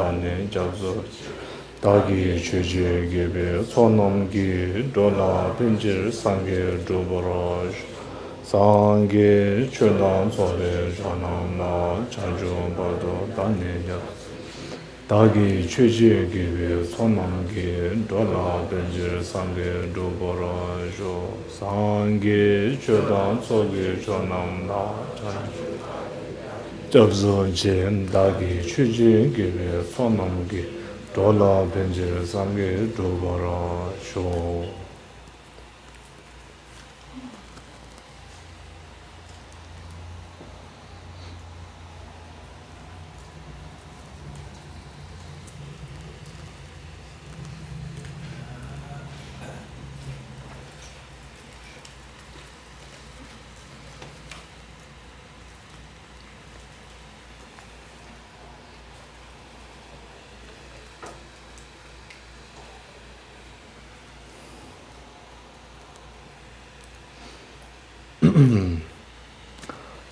dāne jābzu dāgi chūjī gībī tsōnam gī dōlā pīñjir sāngi dōbarāj sāngi chūdān tsōbī chānām nā chāñchū bādō dāne jābzu dāgi chūjī gībī tsōnam gī dōlā pīñjir sāngi dōbarāj sāngi chūdān tsōbī chānām nā chāñchū Jabzo jen dagi chuji gibi sonamgi dola benjir sangi dobara sho.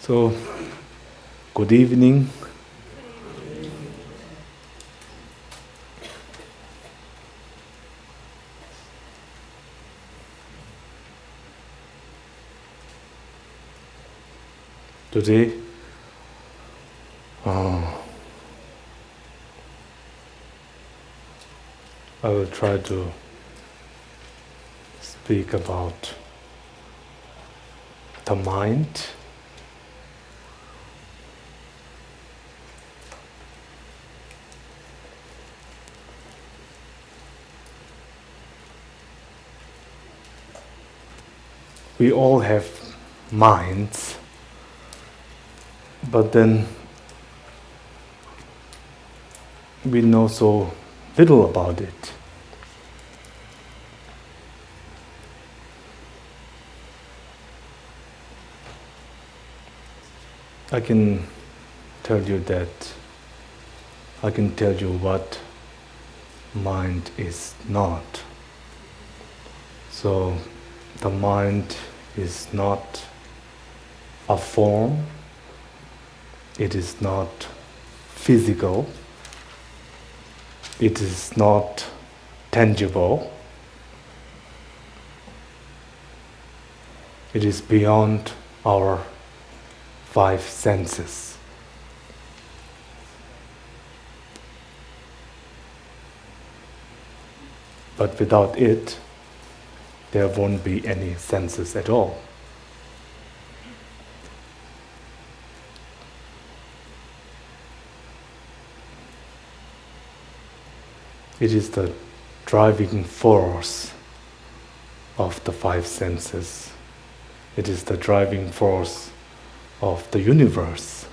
So, good evening. Today, I will try to speak about the mind. We all have minds, but then we know so little about it. I can tell you what mind is not. So, the mind is not a form, it is not physical, it is not tangible, it is beyond our 5 senses. But without it, there won't be any senses at all. It is the driving force of the 5 senses. It is the driving force of the universe.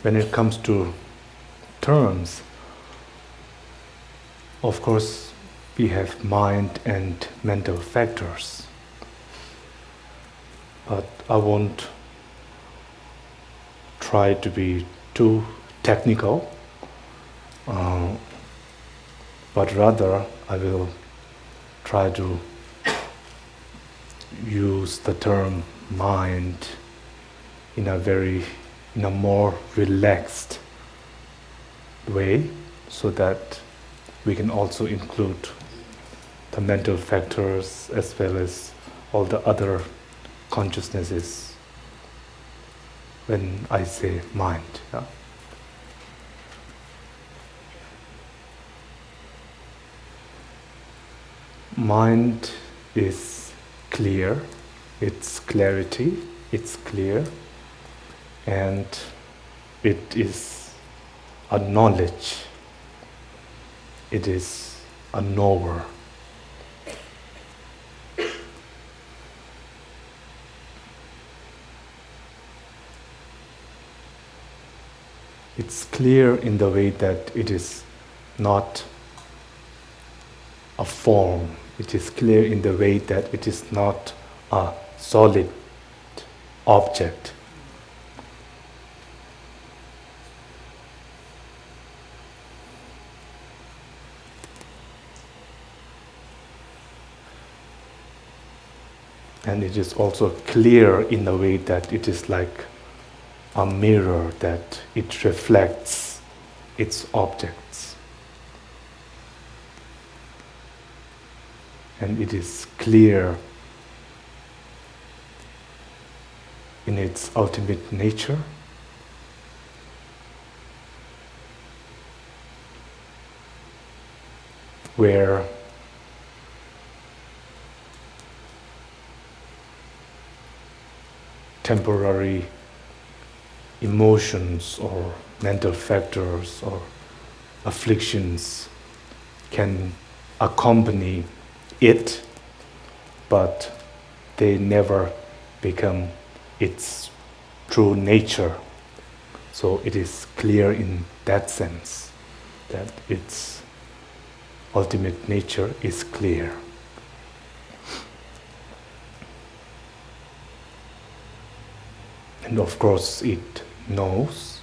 When it comes to terms, of course, we have mind and mental factors. But I won't try to be too technical, but rather I will try to use the term mind in a more relaxed way, so that we can also include the mental factors as well as all the other consciousnesses when I say mind. Yeah? Mind is clear, its clarity, it's clear, and it is a knowledge, it is a knower. It's clear in the way that it is not a form. It is clear in the way that it is not a solid object. And it is also clear in a way that it is like a mirror that it reflects its objects. And it is clear in its ultimate nature. Where temporary emotions or mental factors or afflictions can accompany it, but they never become its true nature. So it is clear in that sense that its ultimate nature is clear. And of course it knows.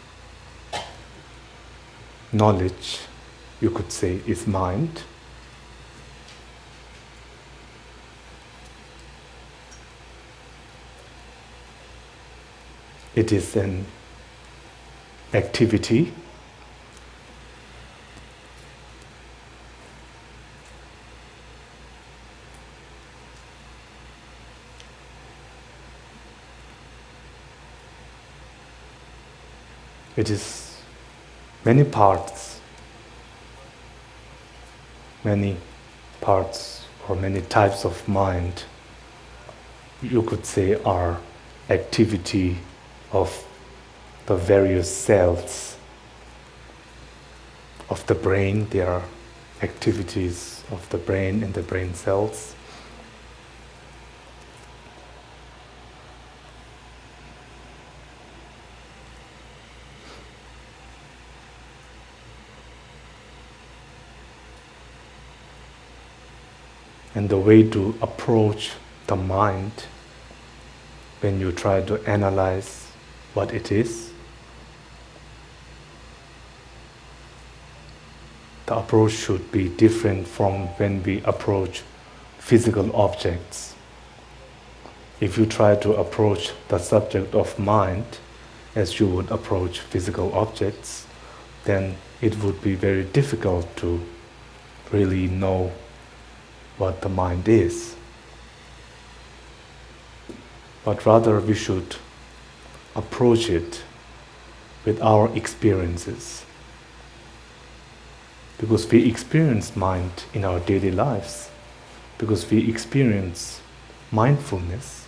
Knowledge, you could say, is mind. It is an activity. It is many parts or many types of mind, you could say, are activity of the various cells of the brain. They are activities of the brain and the brain cells. And the way to approach the mind when you try to analyze what it is, the approach should be different from when we approach physical objects. If you try to approach the subject of mind as you would approach physical objects, then it would be very difficult to really know what the mind is. But rather we should approach it with our experiences. Because we experience mind in our daily lives, because we experience mindfulness,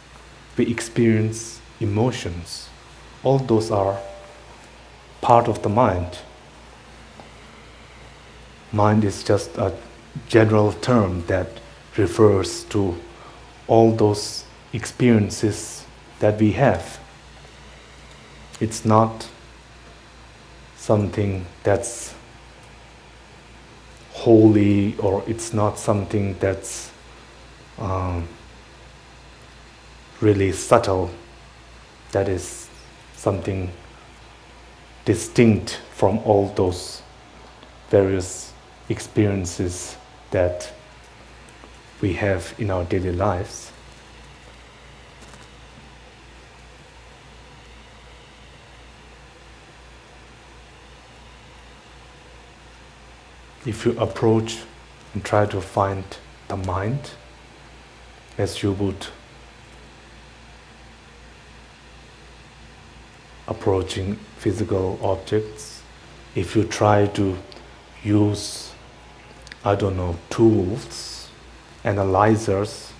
we experience emotions. All those are part of the mind. Mind is just a general term that refers to all those experiences that we have. It's not something that's holy, or it's not something that's really subtle, that is something distinct from all those various experiences that we have in our daily lives. If you approach and try to find the mind as you would approaching physical objects, if you try to use, tools, analyzers,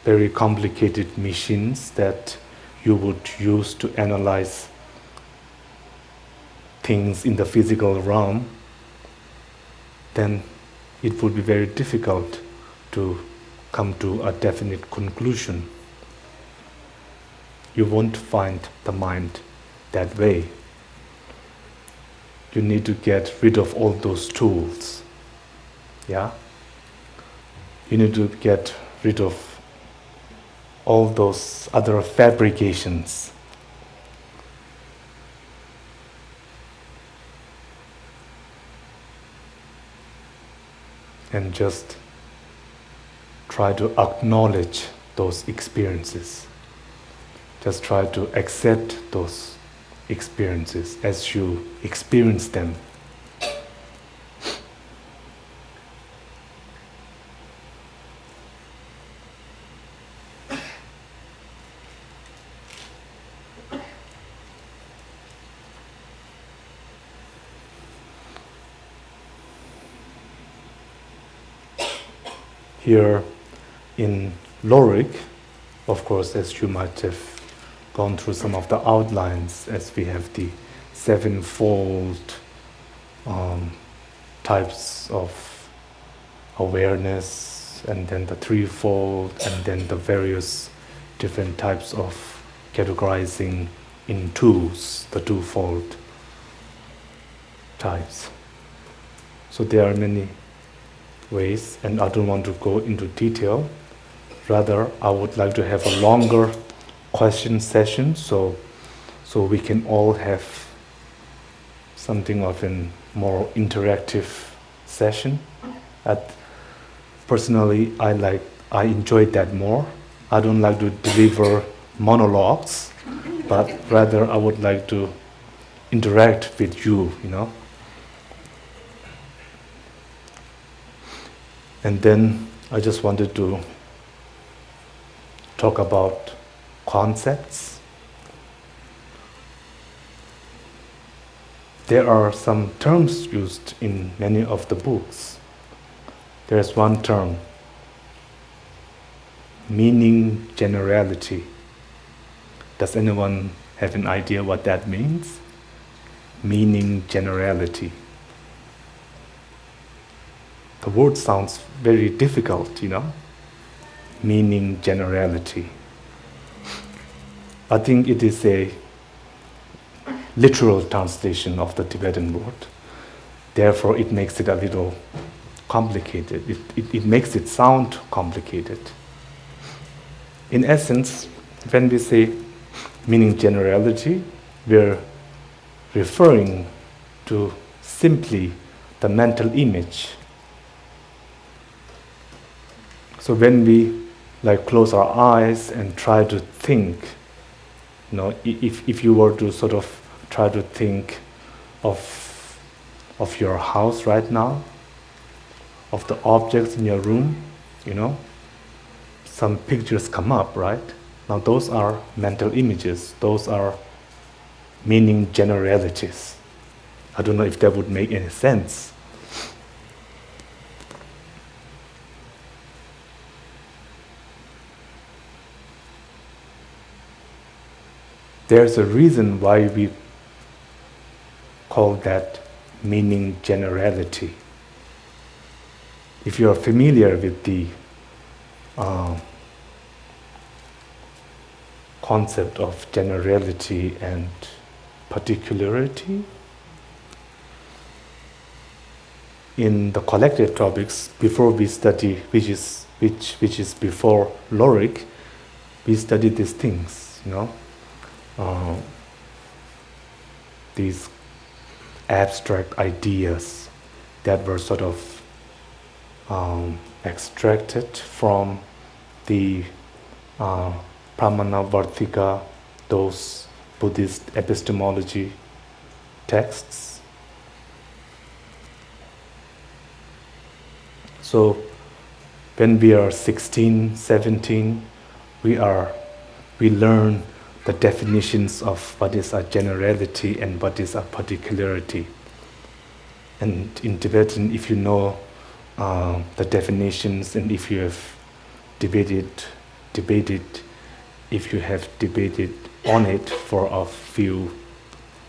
very complicated machines that you would use to analyze things in the physical realm, then it would be very difficult to come to a definite conclusion. You won't find the mind that way. You need to get rid of all those tools. Yeah? You need to get rid of all those other fabrications. And just try to acknowledge those experiences. Just try to accept those experiences as you experience them. Here in Lorig, of course, as you might have gone through some of the outlines, as we have the sevenfold types of awareness, and then the threefold, and then the various different types of categorizing in twos, the twofold types. So there are many ways, and I don't want to go into detail. Rather, I would like to have a longer question session so we can all have something of a more interactive session. Personally, I enjoy that more. I don't like to deliver monologues, but rather I would like to interact with you, And then I just wanted to talk about concepts. There are some terms used in many of the books. There's one term, meaning generality. Does anyone have an idea what that means? Meaning generality. The word sounds very difficult, Meaning generality. I think it is a literal translation of the Tibetan word. Therefore, it makes it a little complicated. It makes it sound complicated. In essence, when we say meaning generality, we're referring to simply the mental image. So when we close our eyes and try to think, if you were to sort of try to think of your house right now, of the objects in your room, some pictures come up, right? Now those are mental images. Those are meaning generalities. I don't know if that would make any sense. There's a reason why we call that meaning generality. If you're familiar with the concept of generality and particularity, in the collective topics before we study, which is before Lorig, we study these things, these abstract ideas that were sort of extracted from the Pramanavartika, those Buddhist epistemology texts. So when we are 16, 17, we learn the definitions of what is a generality and what is a particularity. And in Tibetan, if you know the definitions, and if you have debated, if you have debated on it for a few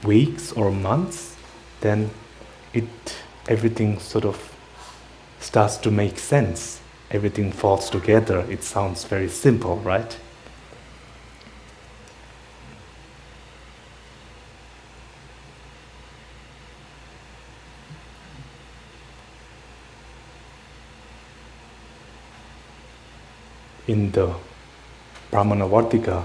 weeks or months, then everything sort of starts to make sense. Everything falls together. It sounds very simple, right? In the Pramanavartika,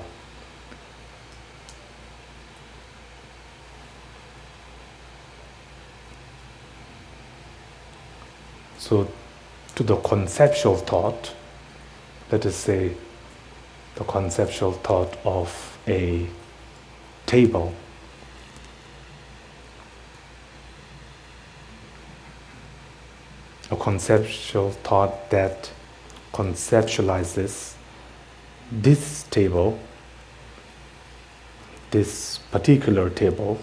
so to the conceptual thought, let us say, the conceptual thought of a table. A conceptual thought that conceptualizes this table, this particular table,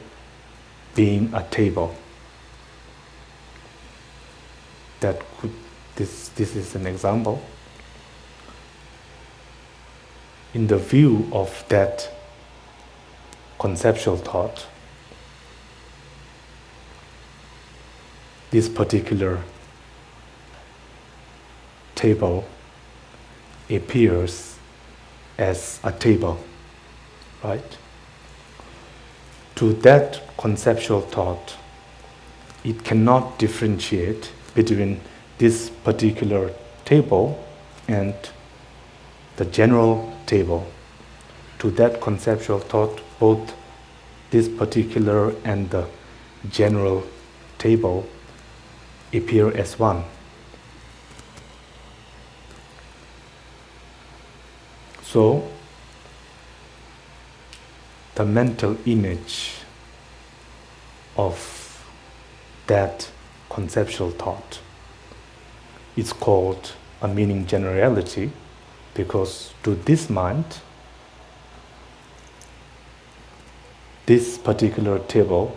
being a table. This is an example. In the view of that conceptual thought, this particular table appears as a table, right? To that conceptual thought, it cannot differentiate between this particular table and the general table. To that conceptual thought, both this particular and the general table appear as one. So, the mental image of that conceptual thought is called a meaning generality, because to this mind, this particular table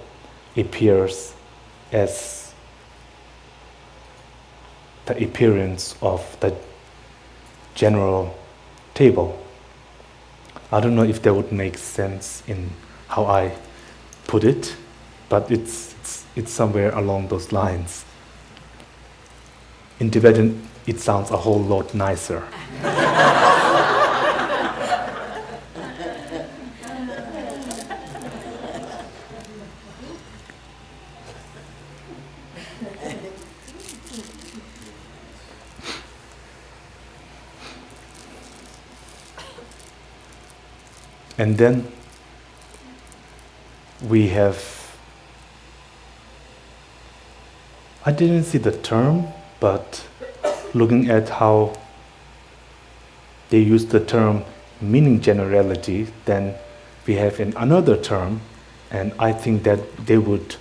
appears as the appearance of the general table. I don't know if that would make sense in how I put it, but it's somewhere along those lines. In Tibetan, it sounds a whole lot nicer. And then we have, I didn't see the term, but looking at how they use the term meaning generality, then we have another term, and I think that they would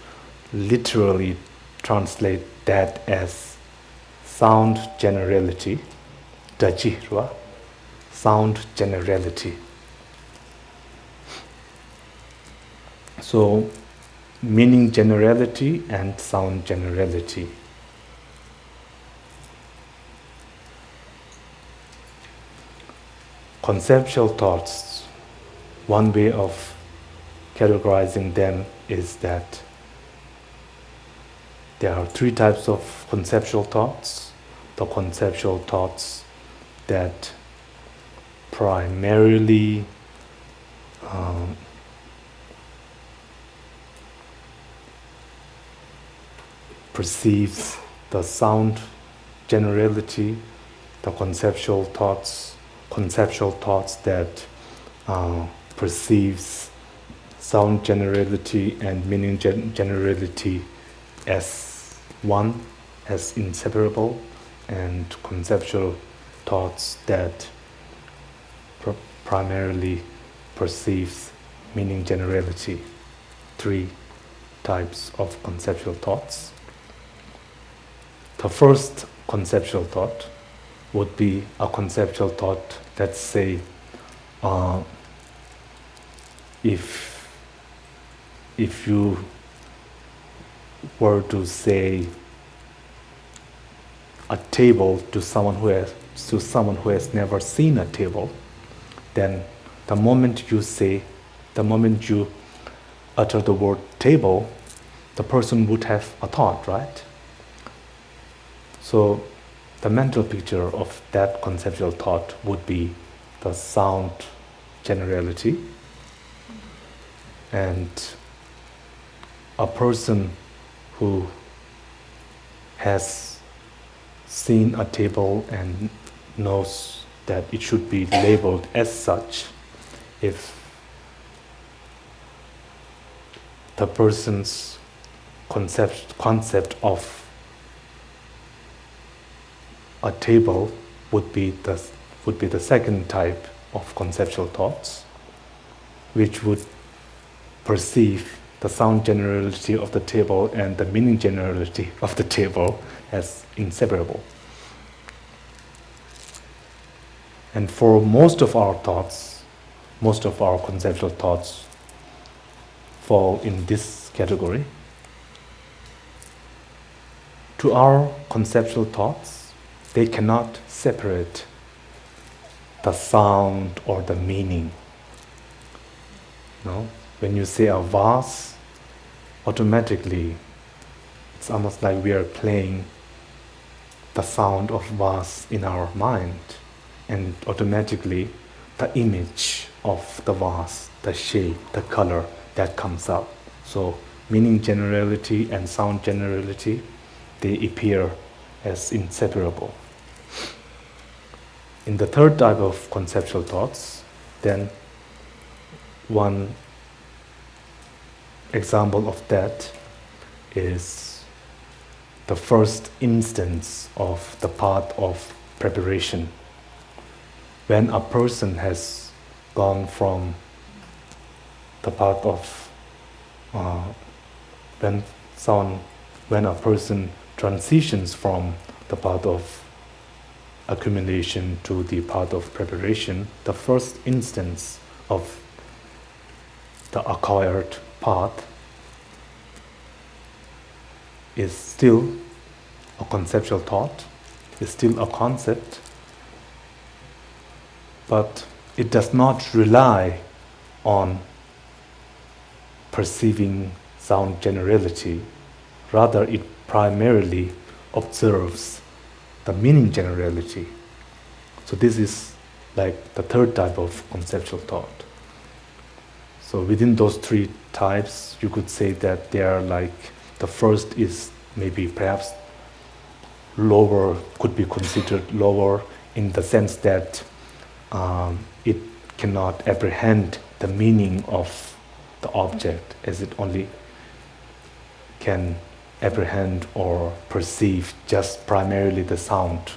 literally translate that as sound generality, dajirwa, sound generality. So, meaning generality and sound generality. Conceptual thoughts, one way of categorizing them is that there are three types of conceptual thoughts. The conceptual thoughts that primarily perceives the sound generality, the conceptual thoughts that perceives sound generality and meaning generality as one, as inseparable, and conceptual thoughts that primarily perceives meaning generality. Three types of conceptual thoughts. The first conceptual thought would be a conceptual thought that say, if you were to say a table to someone who has never seen a table, then the moment you utter the word table, the person would have a thought, right? So the mental picture of that conceptual thought would be the sound generality, and a person who has seen a table and knows that it should be labeled as such, if the person's concept of a table would be would be the second type of conceptual thoughts, which would perceive the sound generality of the table and the meaning generality of the table as inseparable. And for most of our thoughts, most of our conceptual thoughts fall in this category. To our conceptual thoughts, they cannot separate the sound or the meaning. No? When you say a vase, automatically it's almost like we are playing the sound of vase in our mind, and automatically the image of the vase, the shape, the color that comes up. So meaning generality and sound generality, they appear as inseparable. In the third type of conceptual thoughts, then one example of that is the first instance of the path of preparation. When a person has gone from the path of when a person transitions from the path of accumulation to the path of preparation, the first instance of the acquired path is still a conceptual thought, is still a concept, but it does not rely on perceiving sound generality. Rather, it primarily observes the meaning generality. So this is like the third type of conceptual thought. So within those three types, you could say that they are like, the first is maybe perhaps lower, could be considered lower in the sense that it cannot apprehend the meaning of the object, as it only can apprehend or perceive just primarily the sound.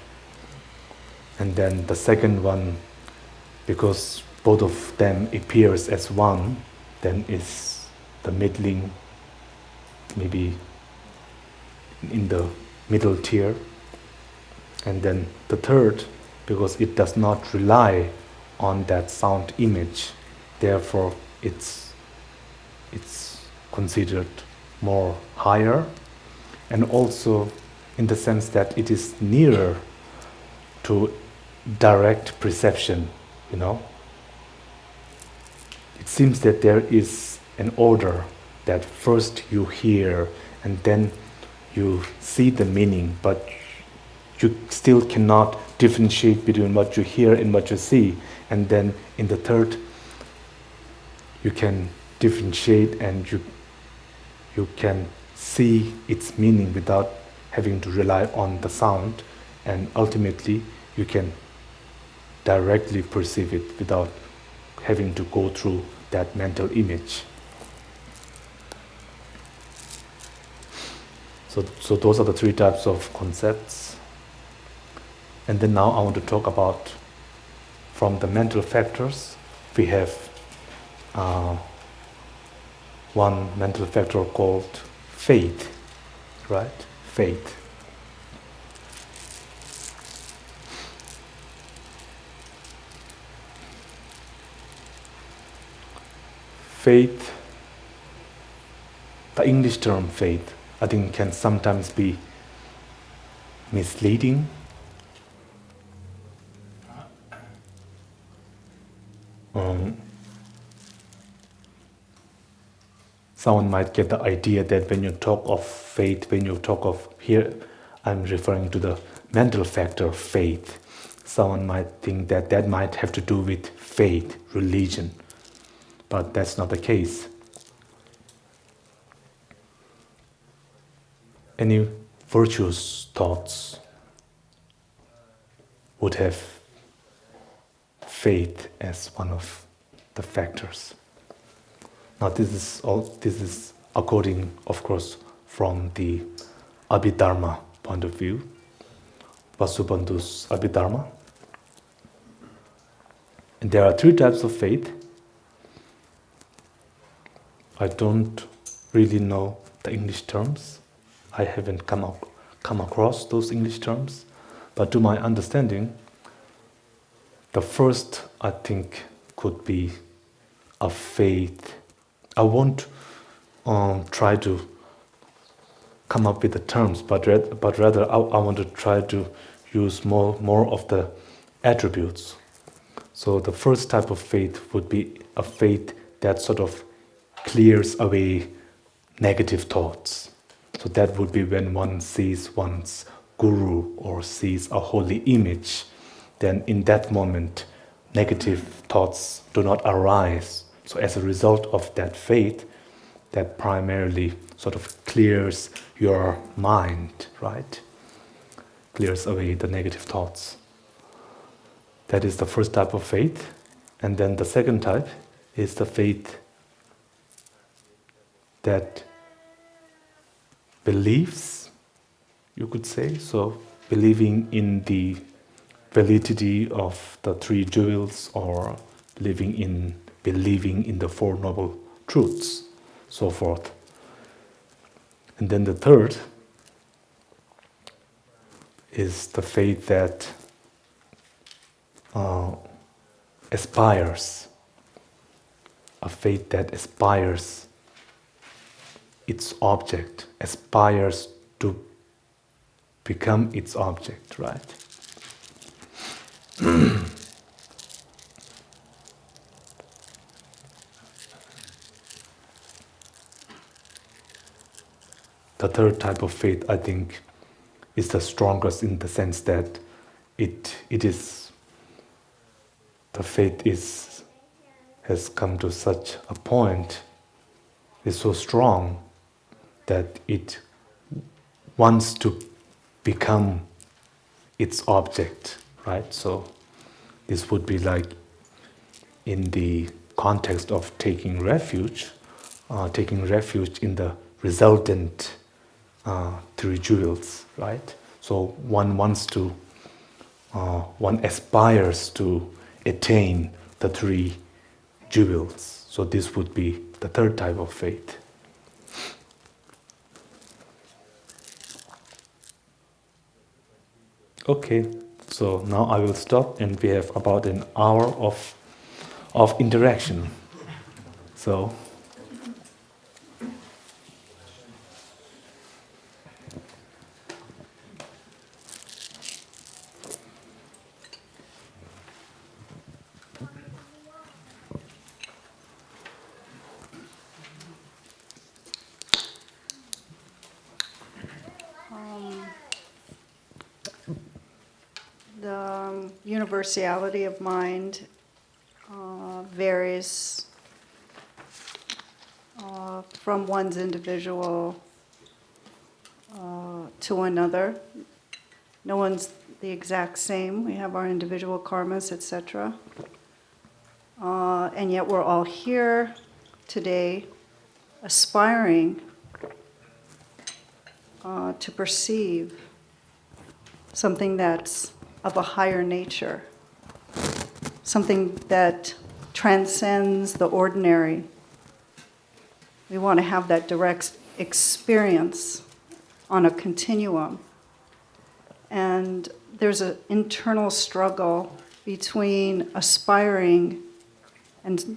And then the second one, because both of them appears as one, then is the middling, maybe in the middle tier. And then the third, because it does not rely on that sound image, therefore it's considered more higher, and also in the sense that it is nearer to direct perception, you know. It seems that there is an order that first you hear and then you see the meaning, but you still cannot differentiate between what you hear and what you see. And then in the third, you can differentiate and you can see its meaning without having to rely on the sound, and ultimately you can directly perceive it without having to go through that mental image. So those are the three types of concepts. And then now I want to talk about, from the mental factors, we have one mental factor called faith, right? Faith. Faith, the English term faith, I think can sometimes be misleading. Someone might get the idea that when you talk of faith, when you talk of, here I'm referring to the mental factor faith, someone might think that that might have to do with faith, religion, but that's not the case. Any virtuous thoughts would have faith as one of the factors. Now this is according, of course, from the Abhidharma point of view, Vasubandhu's Abhidharma. And there are three types of faith. I don't really know the English terms. I haven't come across those English terms. But to my understanding, the first, I think, could be a faith. I won't try to come up with the terms, but rather I want to try to use more of the attributes. So the first type of faith would be a faith that sort of clears away negative thoughts. So that would be when one sees one's guru or sees a holy image, then in that moment negative thoughts do not arise. So as a result of that faith, that primarily sort of clears your mind, right? Clears away the negative thoughts. That is the first type of faith. And then the second type is the faith that believes, you could say. So believing in the validity of the three jewels, or believing in the Four Noble Truths, so forth. And then the third is the faith that aspires, a faith that aspires its object, aspires to become its object, right? The third type of faith, I think, is the strongest in the sense that it is the faith has come to such a point, is so strong that it wants to become its object, right? So this would be like in the context of taking refuge in the resultant three jewels, right? So one aspires to attain the three jewels. So this would be the third type of faith. Okay, so now I will stop, and we have about an hour of interaction. So the universality of mind varies from one's individual to another. No one's the exact same. We have our individual karmas, etc. And yet we're all here today aspiring to perceive something that's of a higher nature, something that transcends the ordinary. We want to have that direct experience on a continuum. And there's an internal struggle between aspiring and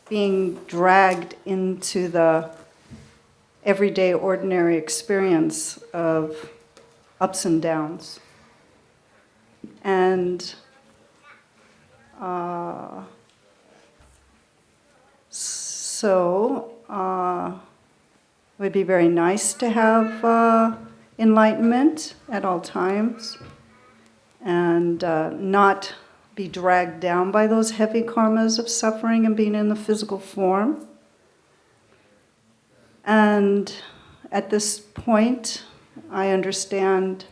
being dragged into the everyday ordinary experience of ups and downs. And so it would be very nice to have enlightenment at all times and not be dragged down by those heavy karmas of suffering and being in the physical form. And at this point, I understand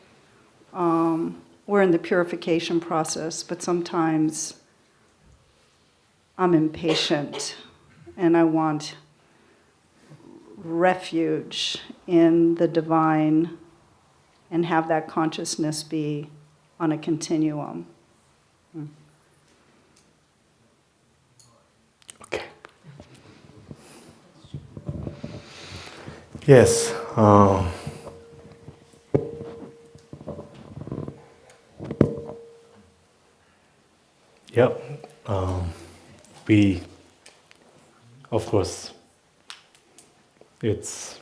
we're in the purification process, but sometimes I'm impatient and I want refuge in the divine and have that consciousness be on a continuum. Yes. Yeah. We, of course, it's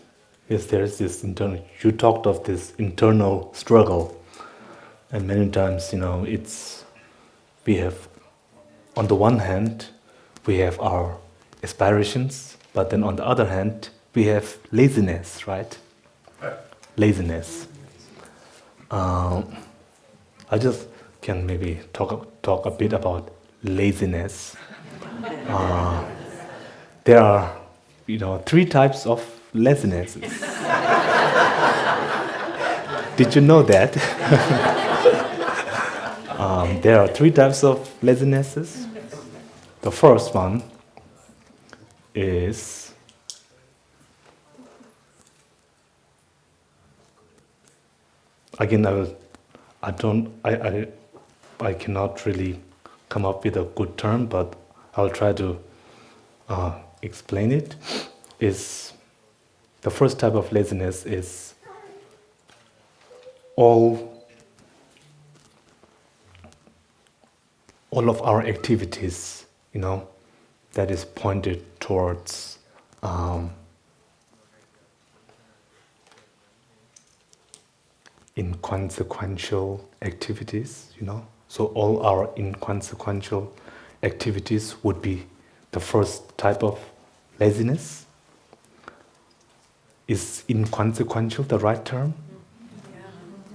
yes. There's this internal. You talked of this internal struggle, and many times, it's we have, on the one hand, we have our aspirations, but then on the other hand, we have laziness, right? Laziness. I just can maybe talk a bit about laziness. There are, three types of lazinesses. Did you know that? There are three types of lazinesses. The first one is again I cannot really come up with a good term, but I'll try to explain it. Is the first type of laziness is all of our activities, that is pointed towards inconsequential activities, So all our inconsequential activities would be the first type of laziness. Is inconsequential the right term?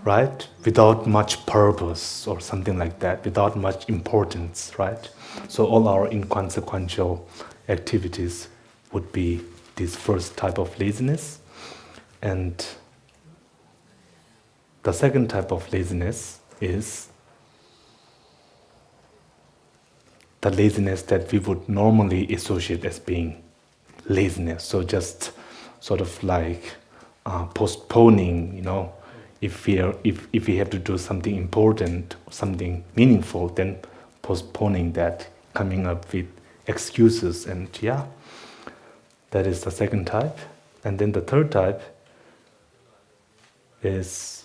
Right? Without much purpose or something like that, without much importance, right? So all our inconsequential activities would be this first type of laziness. And the second type of laziness is the laziness that we would normally associate as being laziness. So just sort of like postponing, if we have to do something important, something meaningful, then postponing that, coming up with excuses, and that is the second type. And then the third type is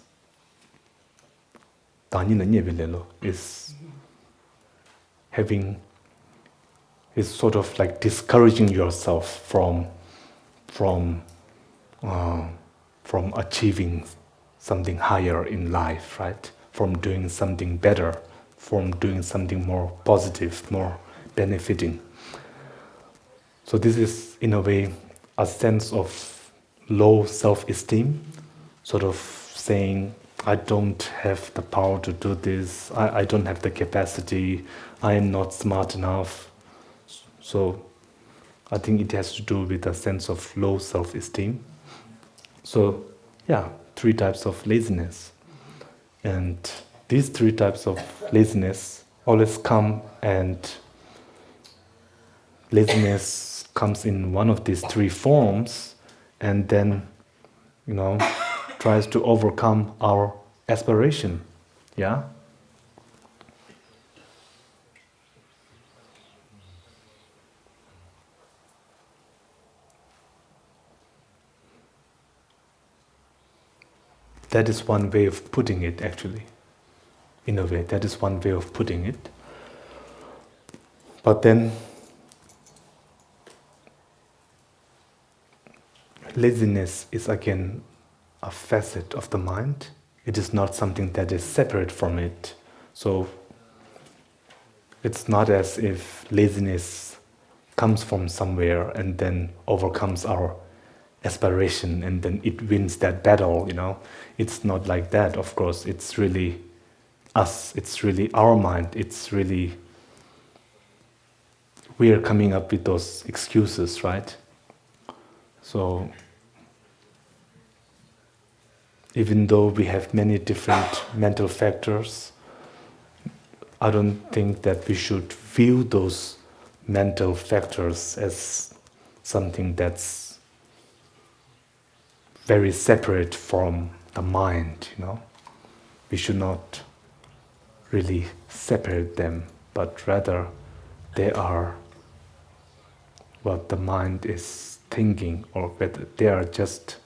is sort of like discouraging yourself from achieving something higher in life, right? From doing something better, from doing something more positive, more benefiting. So this is, in a way, a sense of low self-esteem, sort of saying, I don't have the power to do this, I don't have the capacity, I am not smart enough. So I think it has to do with a sense of low self-esteem. So three types of laziness. And these three types of laziness always come, and laziness comes in one of these three forms, and then, tries to overcome our aspiration. Yeah? That is one way of putting it, actually. In a way, that is one way of putting it. But then, laziness is again a facet of the mind. It is not something that is separate from it. So, it's not as if laziness comes from somewhere and then overcomes our aspiration and then it wins that battle, It's not like that, of course. It's really us, it's really our mind, it's really we are coming up with those excuses, right? So even though we have many different mental factors, I don't think that we should view those mental factors as something that's very separate from the mind, We should not really separate them, but rather they are what the mind is thinking, or whether they are just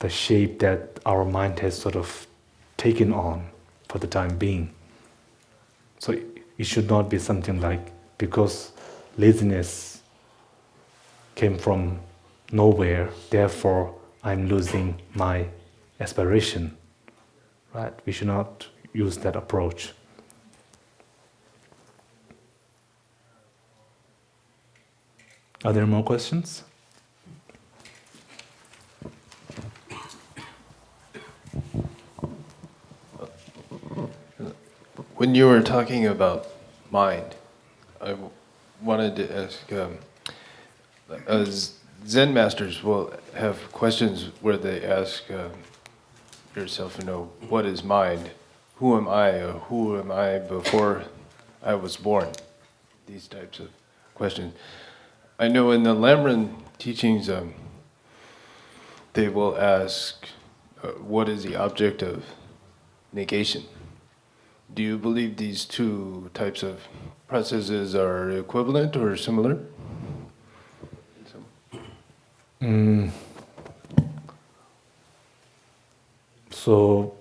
the shape that our mind has sort of taken on for the time being. So it should not be something like, because laziness came from nowhere, therefore I'm losing my aspiration. Right? We should not use that approach. Are there more questions? When you were talking about mind, I wanted to ask, Zen masters will have questions where they ask yourself, what is mind? Who am I? Or who am I before I was born? These types of questions. I know in the Lamrim teachings, they will ask, what is the object of negation? Do you believe these two types of processes are equivalent or similar? So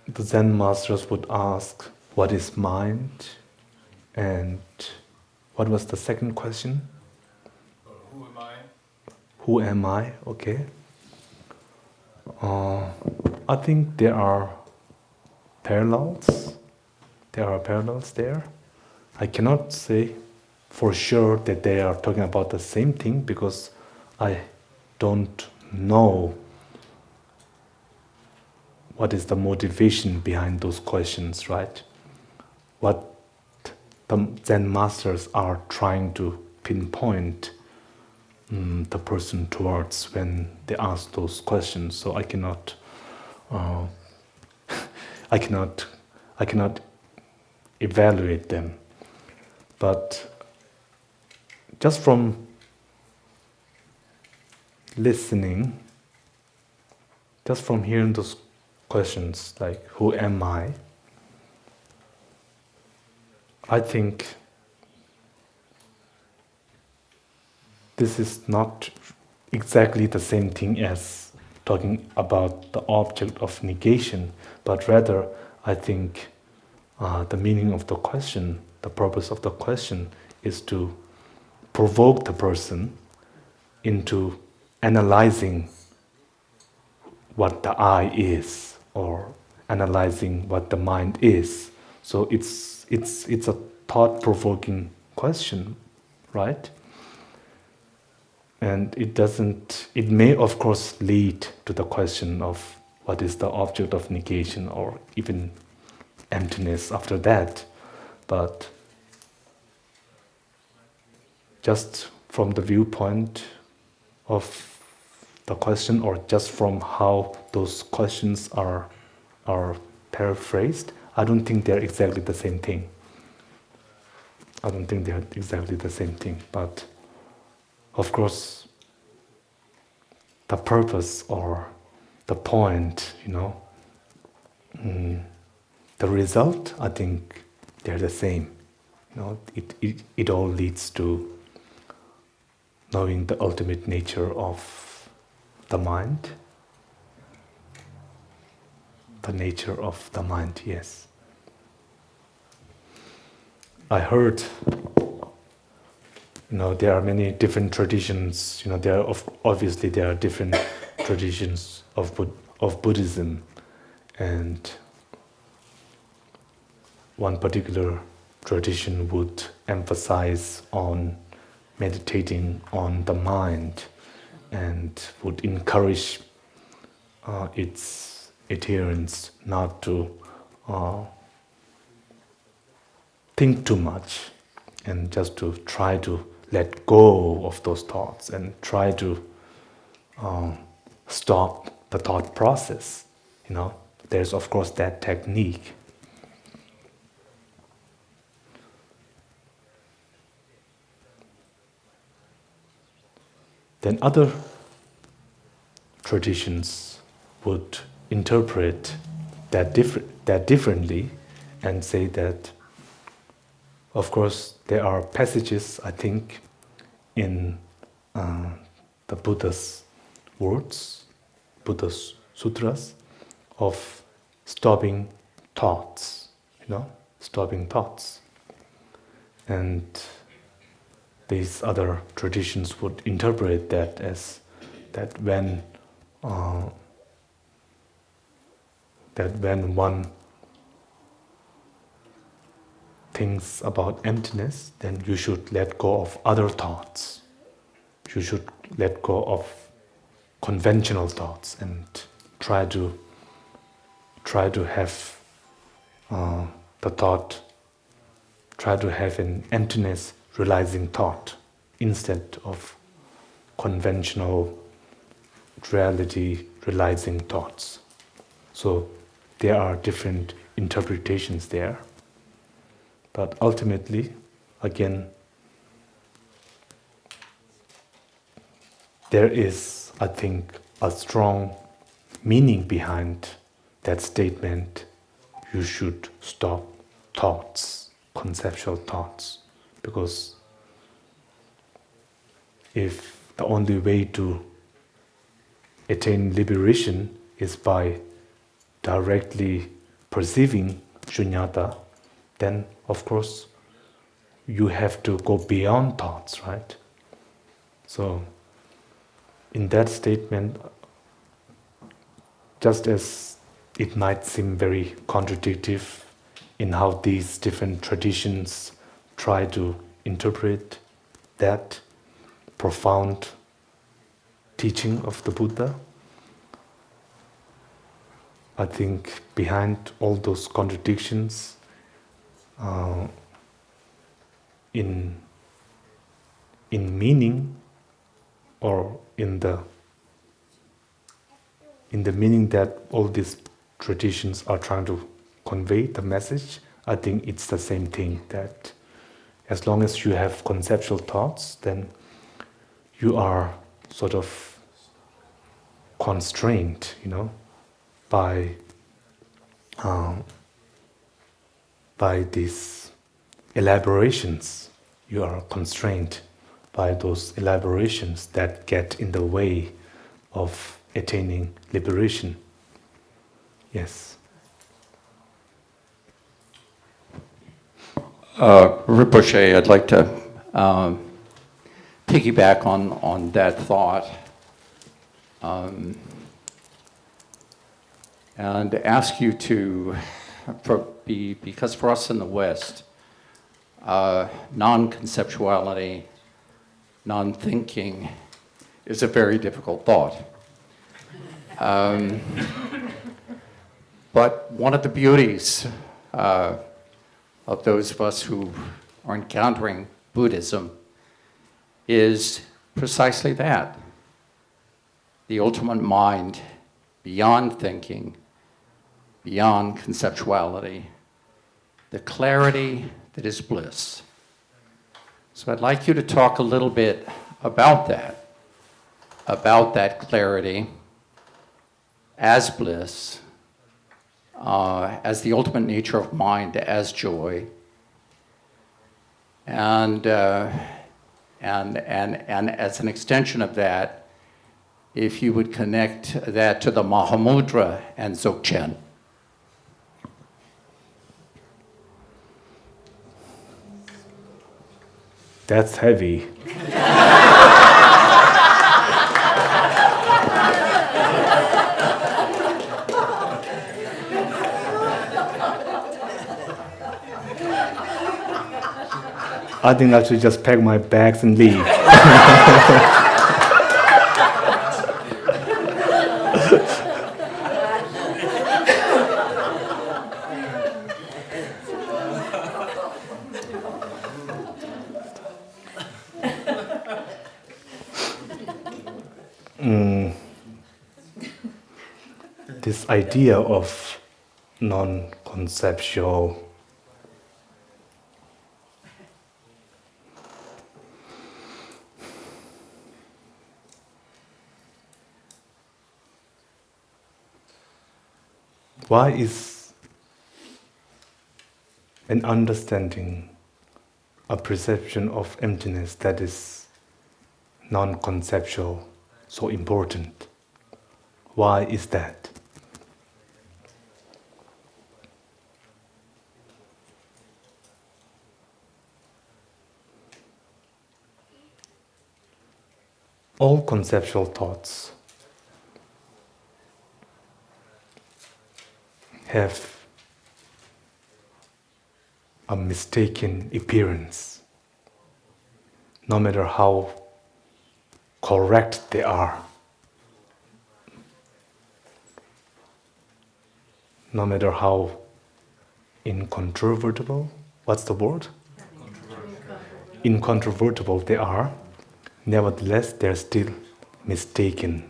the Zen masters would ask, what is mind? And what was the second question? Who am I? Who am I? Okay. I think there are parallels. There are parallels there. I cannot say for sure that they are talking about the same thing because I don't know what is the motivation behind those questions, right? What the Zen masters are trying to pinpoint the person towards when they ask those questions. So I cannot evaluate them. But just from listening, just from hearing those questions like, who am I think this is not exactly the same thing as talking about the object of negation, but rather I think the meaning of the question, the purpose of the question is to provoke the person into analyzing what the I is, or analyzing what the mind is. So it's a thought-provoking question, right? And it may of course lead to the question of what is the object of negation, or even emptiness after that. But just from the viewpoint of the question, or just from how those questions are paraphrased, I don't think they're exactly the same thing. I don't think they're exactly the same thing. But of course, the purpose or the point, the result, I think they're the same. It all leads to knowing the ultimate nature of the mind. The nature of the mind, yes. I heard, there are many different traditions. Obviously there are different traditions of Buddhism, and one particular tradition would emphasize on meditating on the mind and would encourage its adherents not to think too much, and just to try to let go of those thoughts and try to stop the thought process. There's of course that technique. Then other traditions would interpret that differently and say that, of course, there are passages, I think, in the Buddha's words, Buddha's sutras of stopping thoughts, stopping thoughts. And these other traditions would interpret that as that when one thinks about emptiness, then you should let go of other thoughts. You should let go of conventional thoughts and try to have try to have an emptiness realizing thought instead of conventional reality realizing thoughts. So there are different interpretations there. But ultimately, again, there is, I think, a strong meaning behind that statement. You should stop thoughts, conceptual thoughts, because if the only way to attain liberation is by directly perceiving shunyata, then of course you have to go beyond thoughts, right? So in that statement, just as it might seem very contradictory in how these different traditions try to interpret that profound teaching of the Buddha, I think behind all those contradictions, in meaning, or in the meaning that all these traditions are trying to convey the message, I think it's the same thing, that as long as you have conceptual thoughts, then you are sort of constrained, by these elaborations. You are constrained by those elaborations that get in the way of attaining liberation. Yes. Rinpoche, I'd like to piggyback on that thought and ask you to, because for us in the West, non-conceptuality, non-thinking is a very difficult thought. But one of the beauties of those of us who are encountering Buddhism is precisely that. The ultimate mind, beyond thinking, beyond conceptuality, the clarity that is bliss. So I'd like you to talk a little bit about that clarity as bliss, as the ultimate nature of mind, as joy, and as an extension of that, if you would connect that to the Mahamudra and Dzogchen. That's heavy. I think I should just pack my bags and leave. This idea of non-conceptual why is an understanding, a perception of emptiness that is non-conceptual so important? Why is that? all conceptual thoughts have a mistaken appearance, no matter how correct they are, no matter how incontrovertible, what's the word? Incontrovertible they are, nevertheless they're still mistaken.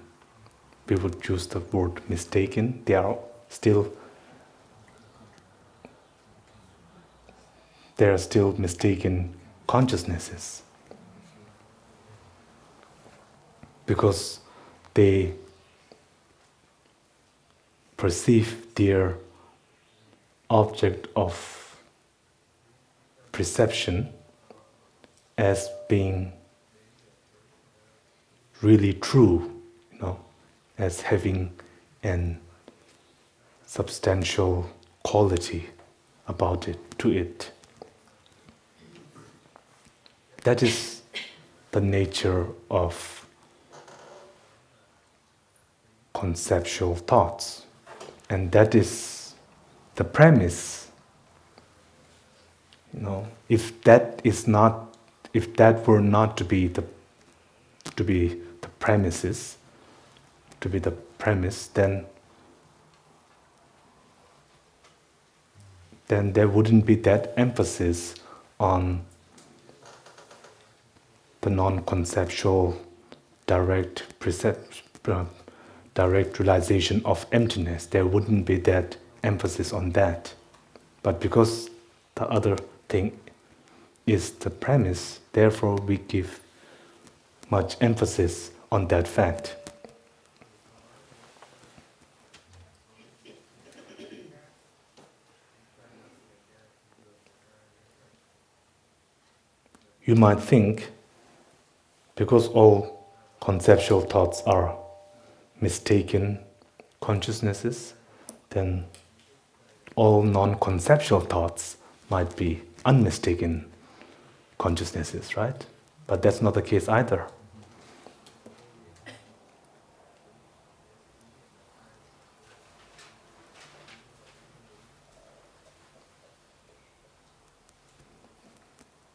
We would use the word mistaken. They are still mistaken consciousnesses, because they perceive their object of perception as being really true, as having an substantial quality about it, to it. That is the nature of conceptual thoughts, and that is the premise. If that were not to be the premises, to be the premise, then there wouldn't be that emphasis on the non-conceptual direct realization of emptiness. There wouldn't be that emphasis on that. But because the other thing is the premise, therefore we give much emphasis on that fact. You might think, because all conceptual thoughts are mistaken consciousnesses, then all non-conceptual thoughts might be unmistaken consciousnesses, right? But that's not the case either.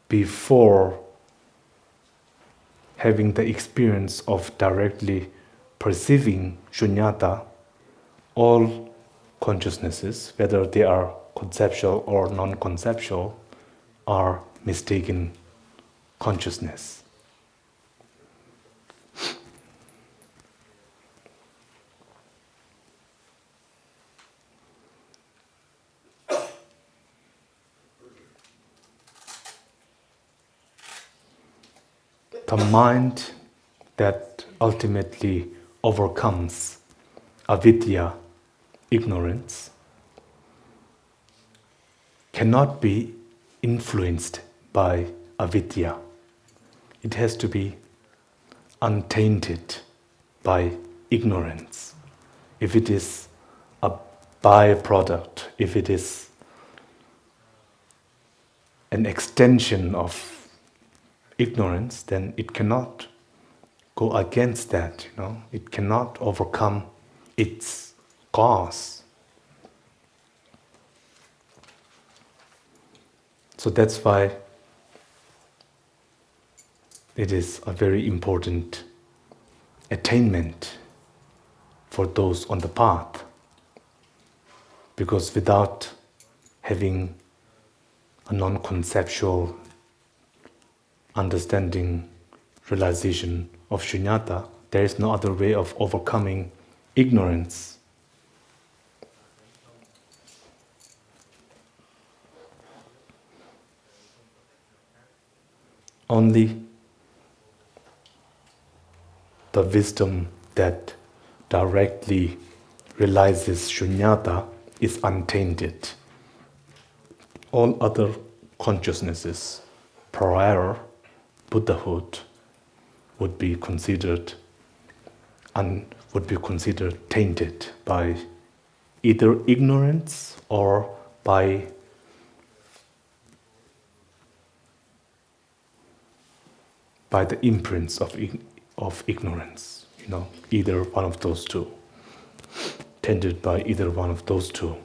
Before having the experience of directly perceiving shunyata, all consciousnesses, whether they are conceptual or non-conceptual, are mistaken consciousness. The mind that ultimately overcomes avidya, ignorance, cannot be influenced by avidya. It has to be untainted by ignorance. If it is a byproduct, if it is an extension of ignorance, then it cannot go against that, It cannot overcome its cause. So that's why it is a very important attainment for those on the path. Because without having a non-conceptual understanding, realization of shunyata, there is no other way of overcoming ignorance. Only the wisdom that directly realizes shunyata is untainted. All other consciousnesses prior Buddhahood would be considered tainted by either ignorance or by the imprints of of ignorance, either one of those two, tended by either one of those two.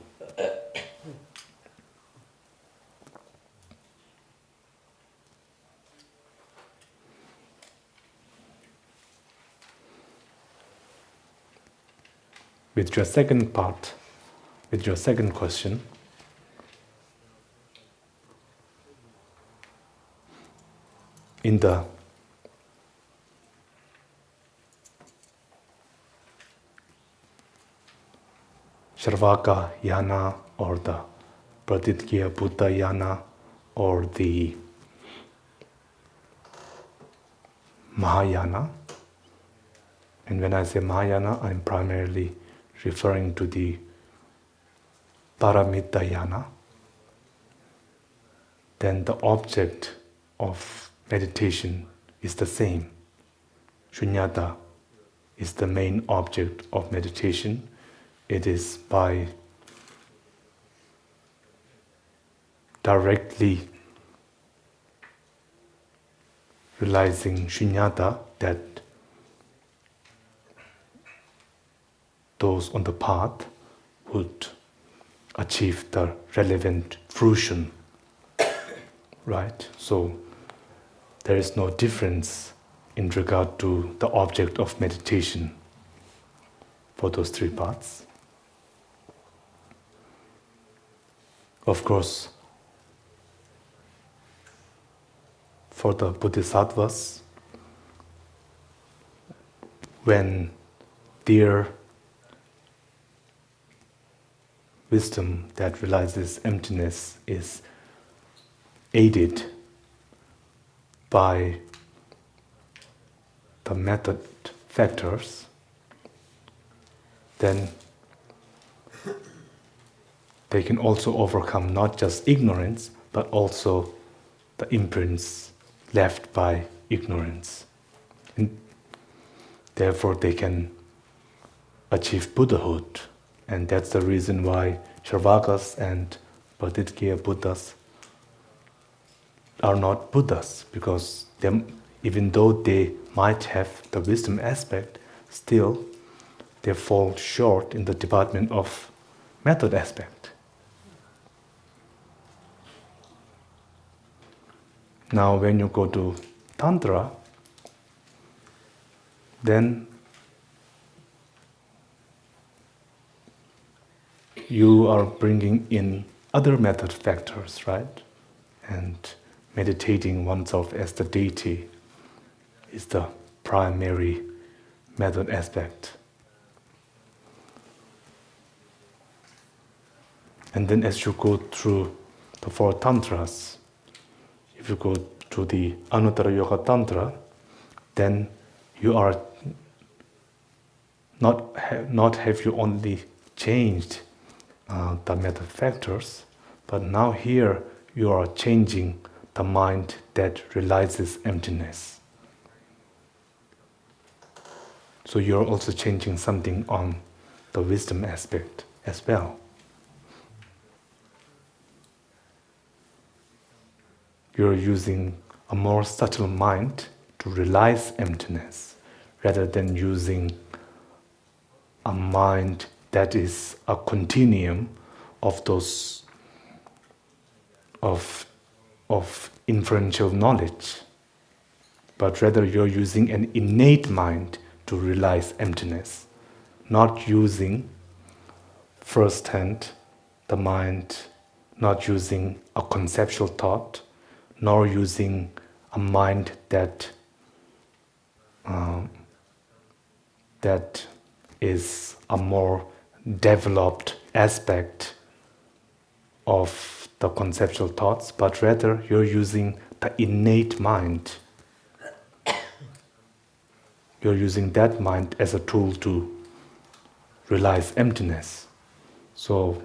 With your second part, with your second question, in the Sharvaka Yana or the Pratitya Buddha Yana or the Mahayana, and when I say Mahayana, I'm primarily referring to the Paramita Yana, then the object of meditation is the same. Shunyata is the main object of meditation. It is by directly realizing shunyata that those on the path would achieve the relevant fruition. Right? So there is no difference in regard to the object of meditation for those three paths. Of course, for the Bodhisattvas, when their wisdom that realizes emptiness is aided by the method factors, then they can also overcome not just ignorance, but also the imprints left by ignorance. And therefore they can achieve Buddhahood. And that's the reason why Shravakas and Pratitya Buddhas are not Buddhas, because even though they might have the wisdom aspect, still they fall short in the department of method aspect. Now when you go to Tantra, then you are bringing in other method factors, right? And meditating oneself as the deity is the primary method aspect. And then as you go through the four tantras, if you go to the Anuttara Yoga Tantra, then you are not have you only changed the method factors, but now here you are changing the mind that realizes emptiness. So you're also changing something on the wisdom aspect as well. You're using a more subtle mind to realize emptiness, rather than using a mind that is a continuum of those of inferential knowledge, but rather you're using an innate mind to realize emptiness, not using first-hand the mind, not using a conceptual thought, nor using a mind that is a more developed aspect of the conceptual thoughts, but rather you're using the innate mind. You're using that mind as a tool to realize emptiness. So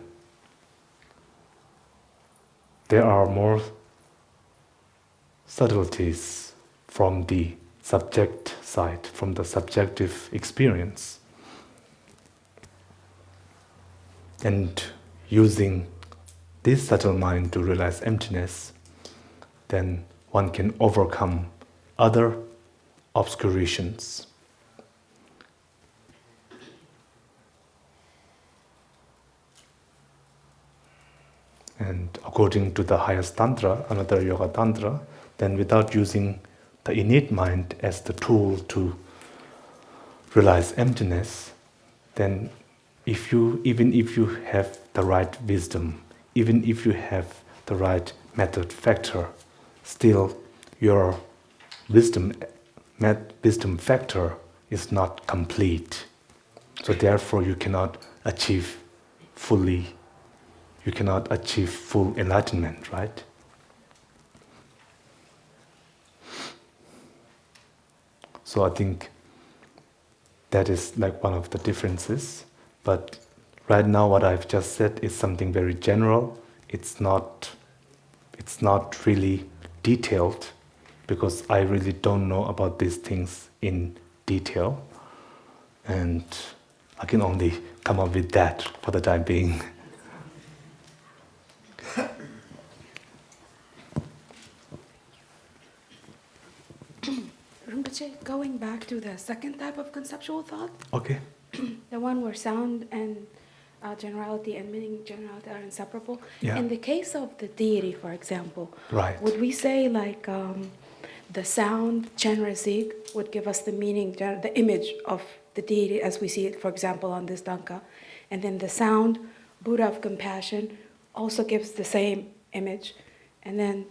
there are more subtleties from the subject side, from the subjective experience. And using this subtle mind to realize emptiness, then one can overcome other obscurations. And according to the highest tantra, another yoga tantra, then without using the innate mind as the tool to realize emptiness, then even if you have the right wisdom, even if you have the right method factor, still your wisdom factor is not complete. So therefore you cannot achieve full enlightenment, right? So I think that is like one of the differences. But right now what I've just said is something very general. It's not really detailed, because I really don't know about these things in detail. And I can only come up with that for the time being. Rinpoche, going back to the second type of conceptual thought, Okay. the one where sound and generality and meaning generality are inseparable. Yeah. In the case of the deity, for example, Right. would we say like the sound Chenrezig would give us the meaning, the image of the deity as we see it, for example, on this Danka, and then the sound Buddha of compassion also gives the same image, and then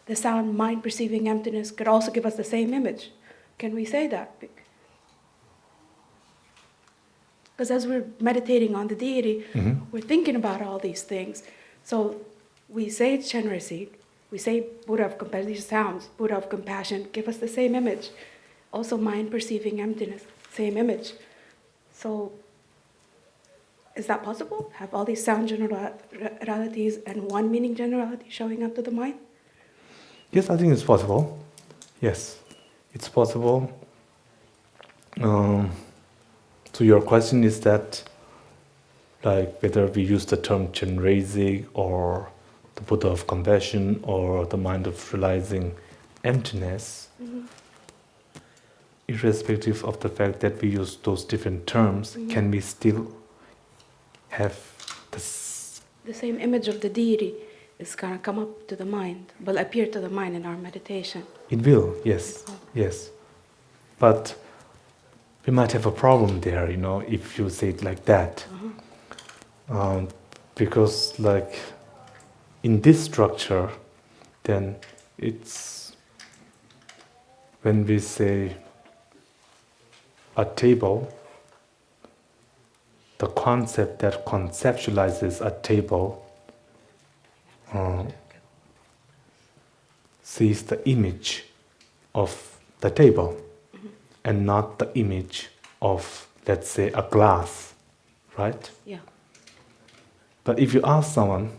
the sound mind perceiving emptiness could also give us the same image. Can we say that? Because as we're meditating on the deity, we're thinking about all these things. So we say Chenrezig, we say Buddha of compassion, these sounds, Buddha of compassion, give us the same image. Also mind perceiving emptiness, same image. So is that possible? Have all these sound generalities and one meaning generality showing up to the mind? Yes, I think it's possible. Yes, it's possible. So your question is that, like, whether we use the term Chenrezig or the Buddha of compassion or the mind of realizing emptiness, irrespective of the fact that we use those different terms, can we still have the same image of the deity is going to come up to the mind, will appear to the mind in our meditation? It will, yes, yes. But we might have a problem there, if you say it like that. Because, like, in this structure, then it's when we say a table, the concept that conceptualizes a table sees the image of the table and not the image of, let's say, a glass, right? Yeah. But if you ask someone,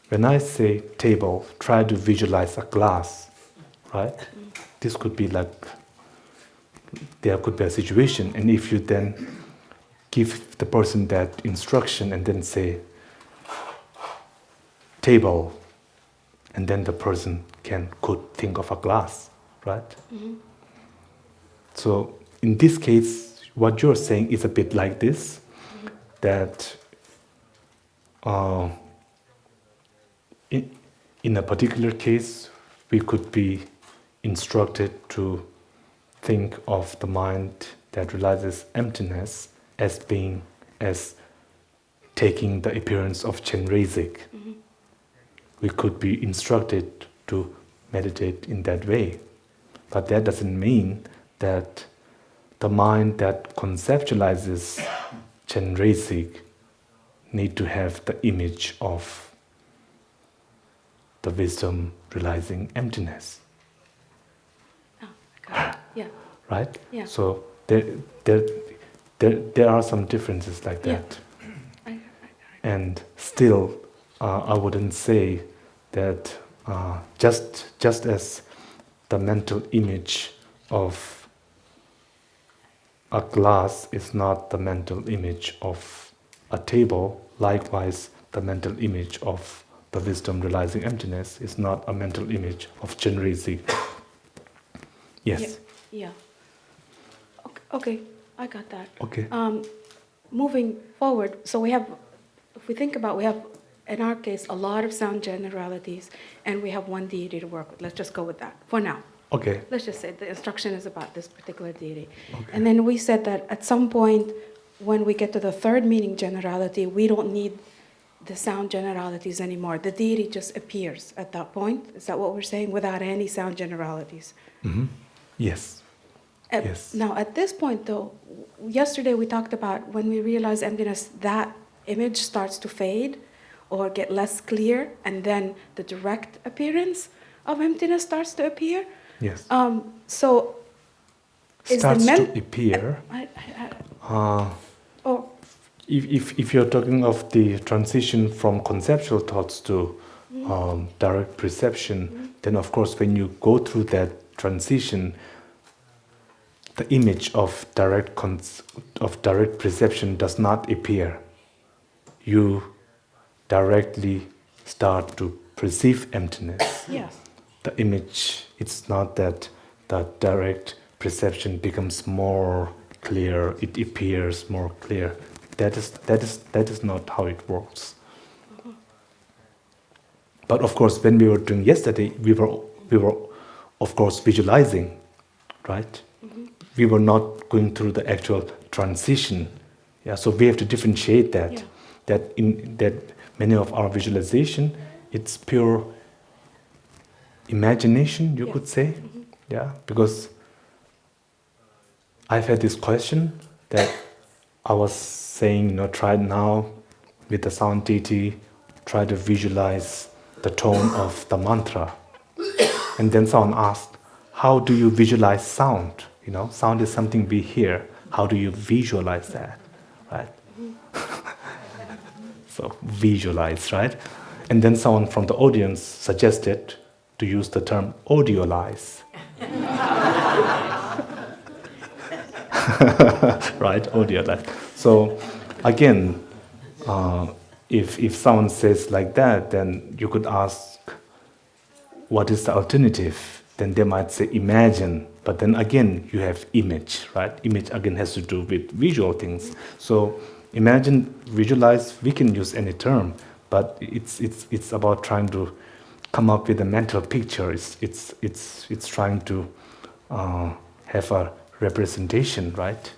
when I say table, try to visualize a glass, right? This could be like, there could be a situation, and if you then give the person that instruction and then say table, and then the person could think of a glass, right? So in this case, what you're saying is a bit like this, that in a particular case, we could be instructed to think of the mind that realizes emptiness as taking the appearance of Chenrezig. We could be instructed to meditate in that way. But that doesn't mean that the mind that conceptualizes Chenrezig need to have the image of the wisdom realizing emptiness. Oh, okay. Yeah. Right? Yeah. So there are some differences like that. Yeah. And still, I wouldn't say that just as the mental image of a glass is not the mental image of a table, likewise the mental image of the wisdom realizing emptiness is not a mental image of Chenrezig. Yes. Yeah. Okay, I got that. Okay. Moving forward, so we have, if we think about, we have, in our case, a lot of sound generalities, and we have one deity to work with. Let's just go with that for now. Okay. Let's just say the instruction is about this particular deity. Okay. And then we said that at some point, when we get to the third meaning generality, we don't need the sound generalities anymore. The deity just appears at that point. Is that what we're saying? Without any sound generalities. Mm-hmm. Yes. Yes. Now, at this point, though, yesterday we talked about when we realize emptiness, that image starts to fade or get less clear, and then the direct appearance of emptiness starts to appear. Yes. So, is Starts the to appear. Or If you're talking of the transition from conceptual thoughts to direct perception, then of course when you go through that transition, the image of direct perception does not appear. You directly start to perceive emptiness. yes. The image, it's not that the direct perception becomes more clear, it appears more clear. That is not how it works. But of course, when we were doing yesterday, we were of course visualizing, right? We were not going through the actual transition. Yeah, so we have to differentiate that. Yeah. That many of our visualization, it's pure imagination, you could say. Yeah, because I've had this question that I was saying, try now with the sound deity, try to visualize the tone of the mantra. And then someone asked, how do you visualize sound? Sound is something we hear. How do you visualize that? Right? So visualize, right? And then someone from the audience suggested to use the term audiolize. Right, audiolize. So again, if someone says like that, then you could ask, what is the alternative? Then they might say imagine, but then again you have image, right? Image again has to do with visual things. So imagine, visualize, we can use any term, but it's about trying to come up with a mental picture. It's trying to have a representation, right?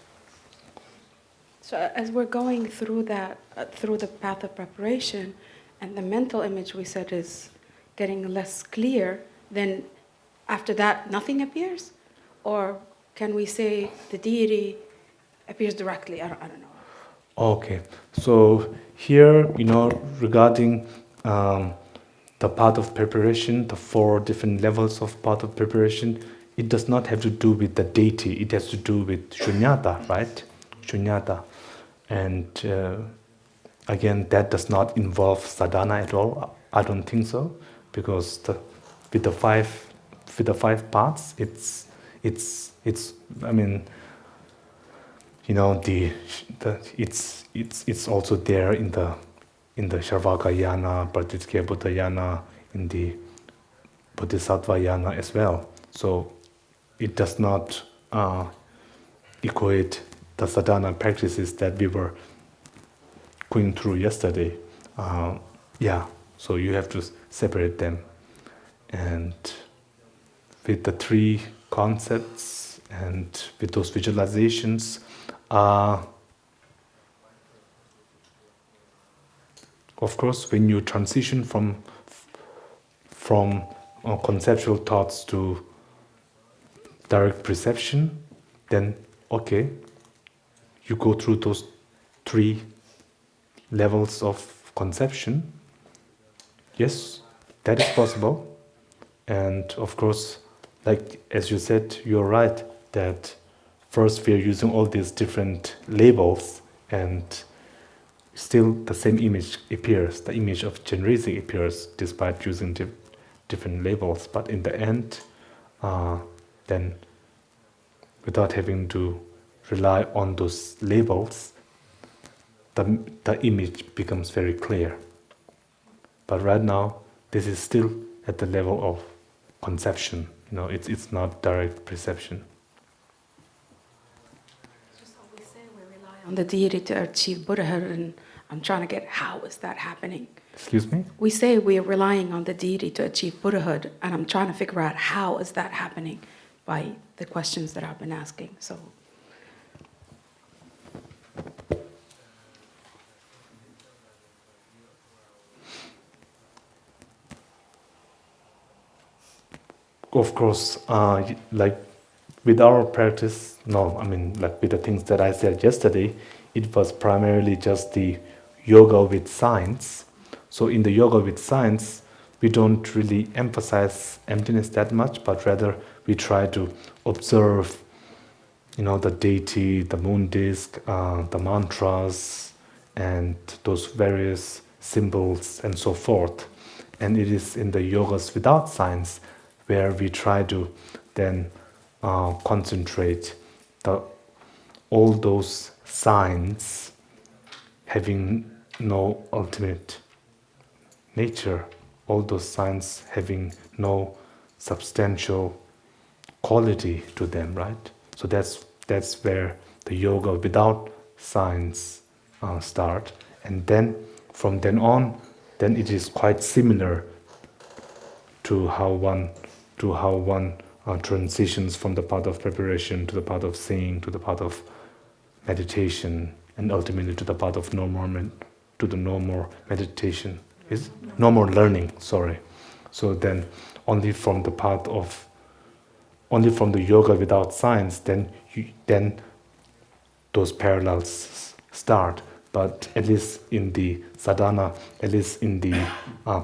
So as we're going through that, through the path of preparation, and the mental image we said is getting less clear, then after that nothing appears? Or can we say the deity appears directly? I don't know. Okay, so here, regarding the path of preparation, the 4 different levels of path of preparation, it does not have to do with the deity, it has to do with shunyata, right? Shunyata. And again, that does not involve sadhana at all. I don't think so, because with the five parts, it's I mean, it's also there in the Sharvakayana, Pratitya Buddhayana, in the Bodhisattvayana as well. So it does not equate the sadhana practices that we were going through yesterday. So you have to separate them. And with the 3 concepts and with those visualizations, of course, when you transition from conceptual thoughts to direct perception, then okay, you go through those 3 levels of conception. Yes, that is possible. And of course, like as you said, you're right that first we are using all these different labels, and still the same image appears. The image of genericity appears despite using different labels. But in the end, then without having to rely on those labels, the image becomes very clear. But right now, this is still at the level of conception, it's not direct perception. Just how we say we rely on the deity to achieve Buddhahood, and I'm trying to get how is that happening? Excuse me? We say we are relying on the deity to achieve Buddhahood, and I'm trying to figure out how is that happening by the questions that I've been asking. So, Of course, like with our practice, no, I mean, like with the things that I said yesterday, it was primarily just the yoga with science. So in the yoga with science, we don't really emphasize emptiness that much, but rather we try to observe, the deity, the moon disk, the mantras, and those various symbols and so forth. And it is in the yogas without science where we try to then concentrate all those signs having no ultimate nature, all those signs having no substantial quality to them, right? So that's where the yoga without science start, and then from then on, then it is quite similar to how one transitions from the path of preparation to the path of seeing to the path of meditation, and ultimately to the path of no more meditation is no more learning. Sorry. So then, only from the yoga without science, then those parallels start. But at least in the sadhana, at least in the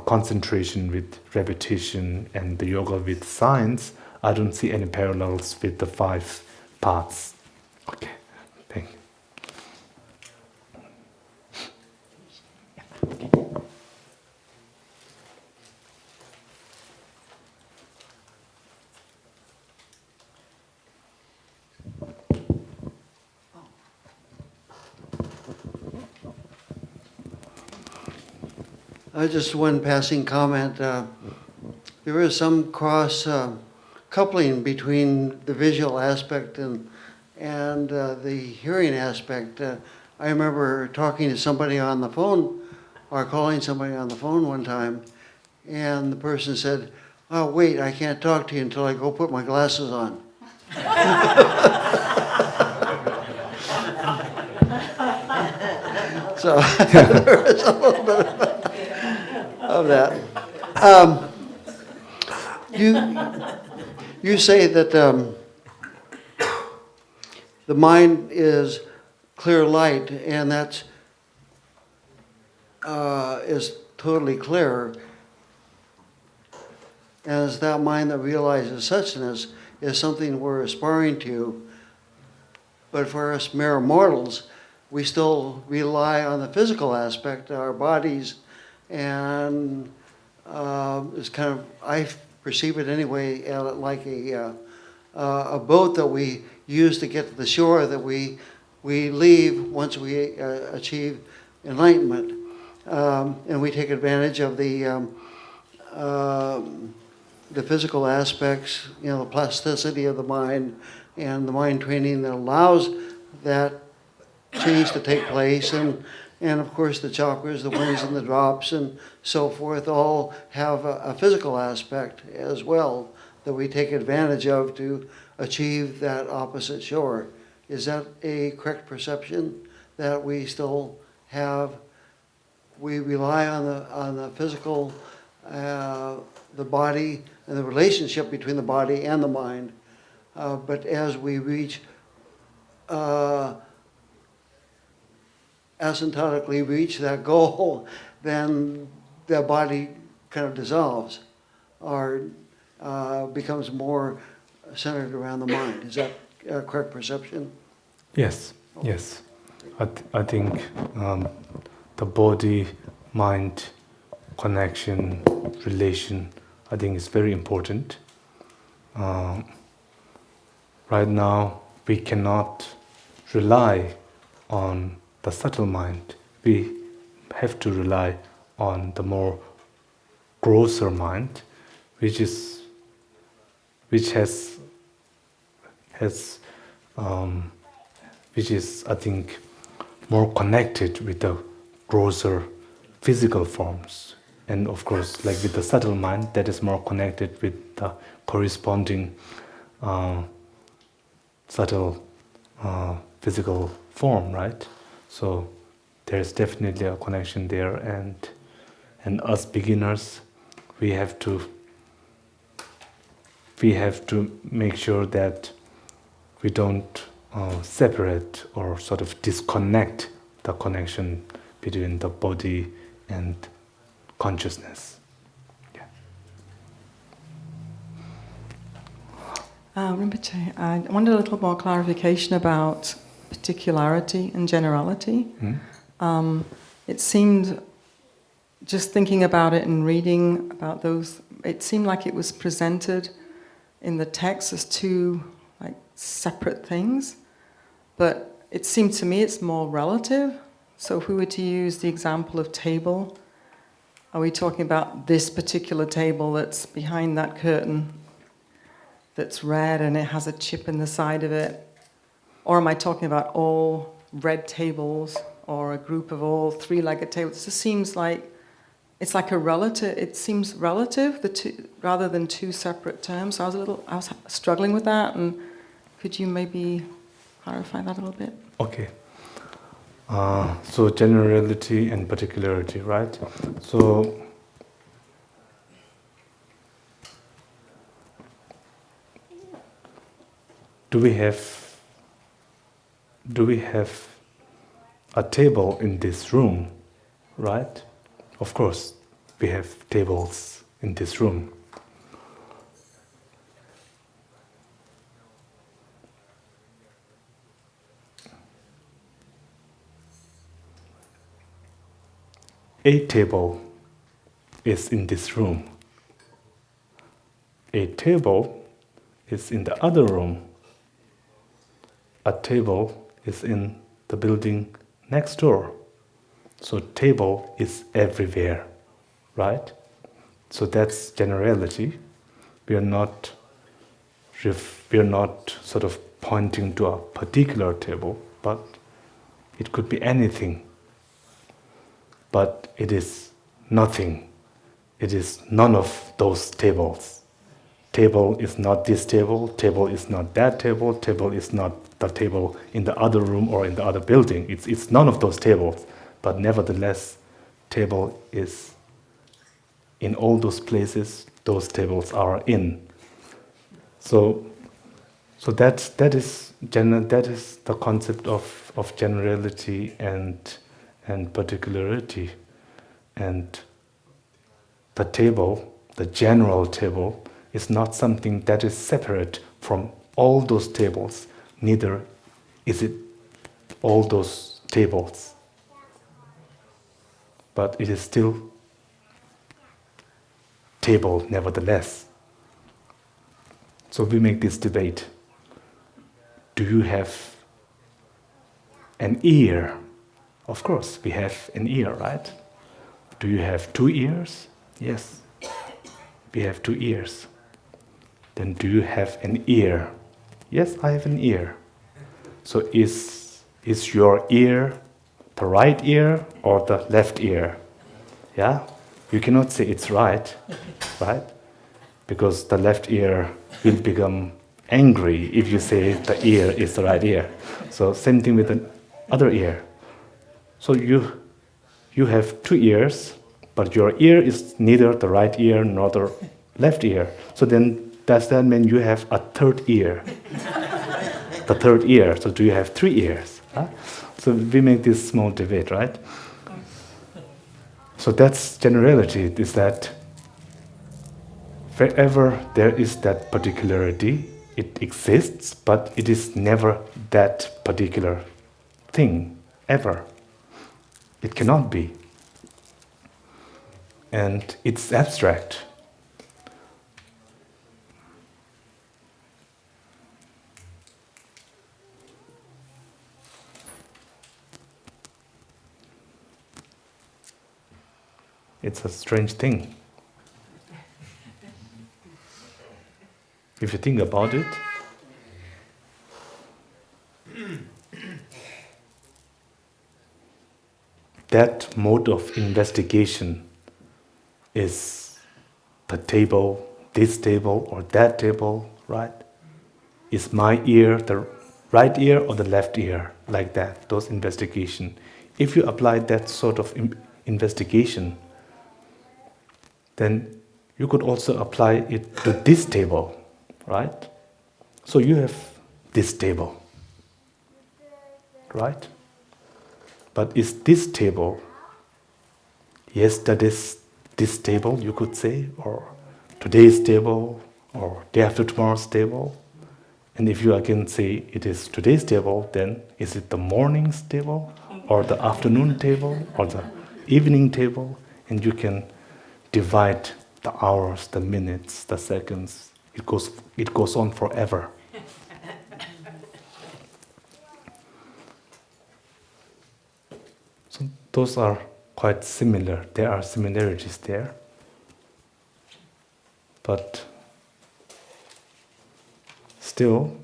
concentration with repetition and the yoga with science, I don't see any parallels with the 5 paths. Okay, thank you. Just one passing comment. There is some cross coupling between the visual aspect and the hearing aspect. I remember talking to somebody on the phone, or calling somebody on the phone one time, and the person said, "Oh, wait, I can't talk to you until I go put my glasses on." So there is a little bit of that. You say that the mind is clear light, and that is totally clear. As that mind that realizes suchness is something we're aspiring to, but for us mere mortals, we still rely on the physical aspect, our bodies, and it's kind of, I perceive it anyway, like a boat that we use to get to the shore that we leave once we achieve enlightenment, and we take advantage of the physical aspects, the plasticity of the mind, and the mind training that allows that change to take place, and of course the chakras, the winds and the drops and so forth all have a physical aspect as well that we take advantage of to achieve that opposite shore. Is that a correct perception, that we still have, we rely on the physical, the body, and the relationship between the body and the mind, but as we reach asymptotically reach that goal, then the body kind of dissolves or becomes more centered around the mind. Is that a correct perception? Yes, yes. I think the body-mind connection, relation, I think is very important. Right now, we cannot rely on the subtle mind. We have to rely on the more grosser mind, which is which which is, I think, more connected with the grosser physical forms. And of course, like with the subtle mind, that is more connected with the corresponding subtle physical form, right? So there's definitely a connection there, and us beginners, we have to make sure that we don't separate or sort of disconnect the connection between the body and consciousness. Yeah. Rinpoche, I wanted a little more clarification about particularity and generality. It seemed, just thinking about it and reading about those, it seemed like it was presented in the text as two like separate things, but it seemed to me it's more relative. So if we were to use the example of table, are we talking about this particular table that's behind that curtain that's red and it has a chip in the side of it? Or am I talking about all red tables or a group of all three-legged tables? It just seems like it's like a relative. It seems relative, the two, rather than two separate terms. So I was struggling with that, and could you maybe clarify that a little bit? Okay. So generality and particularity, right? So do we have a table in this room, right? Of course, we have tables in this room. A table is in this room. A table is in the other room. A table is in the building next door. So table is everywhere, right? So that's generality. We are not sort of pointing to a particular table, but it could be anything. But it is nothing. It is none of those tables. Table is not this table, table is not that table, table is not the table in the other room or in the other building. It's none of those tables. But nevertheless, table is in all those places those tables are in. So that is the concept of generality and particularity. And the table, the general table, is not something that is separate from all those tables. Neither is it all those tables. But it is still table nevertheless. So we make this debate. Do you have an ear? Of course, we have an ear, right? Do you have 2 ears? Yes, we have 2 ears. Then do you have an ear? Yes, I have an ear. So is your ear the right ear or the left ear? Yeah? You cannot say it's right? Because the left ear will become angry if you say the ear is the right ear. So same thing with the other ear. So you have 2 ears, but your ear is neither the right ear nor the left ear. So then does that mean you have a 3rd ear? The 3rd ear. So do you have 3 ears? Huh? So we make this small debate, right? So that's generality, is that wherever there is that particularity, it exists, but it is never that particular thing, ever. It cannot be. And it's abstract. It's a strange thing. If you think about it, that mode of investigation is the table, this table or that table, right? Is my ear the right ear or the left ear? Like that, those investigation. If you apply that sort of investigation, then you could also apply it to this table, right? So you have this table, right? But is this table yesterday's this table, you could say, or today's table, or day after tomorrow's table? And if you again say it is today's table, then is it the morning's table, or the afternoon table, or the evening table? And you can divide the hours, the minutes, the seconds. It goes on forever. So those are quite similar. There are similarities there. But still,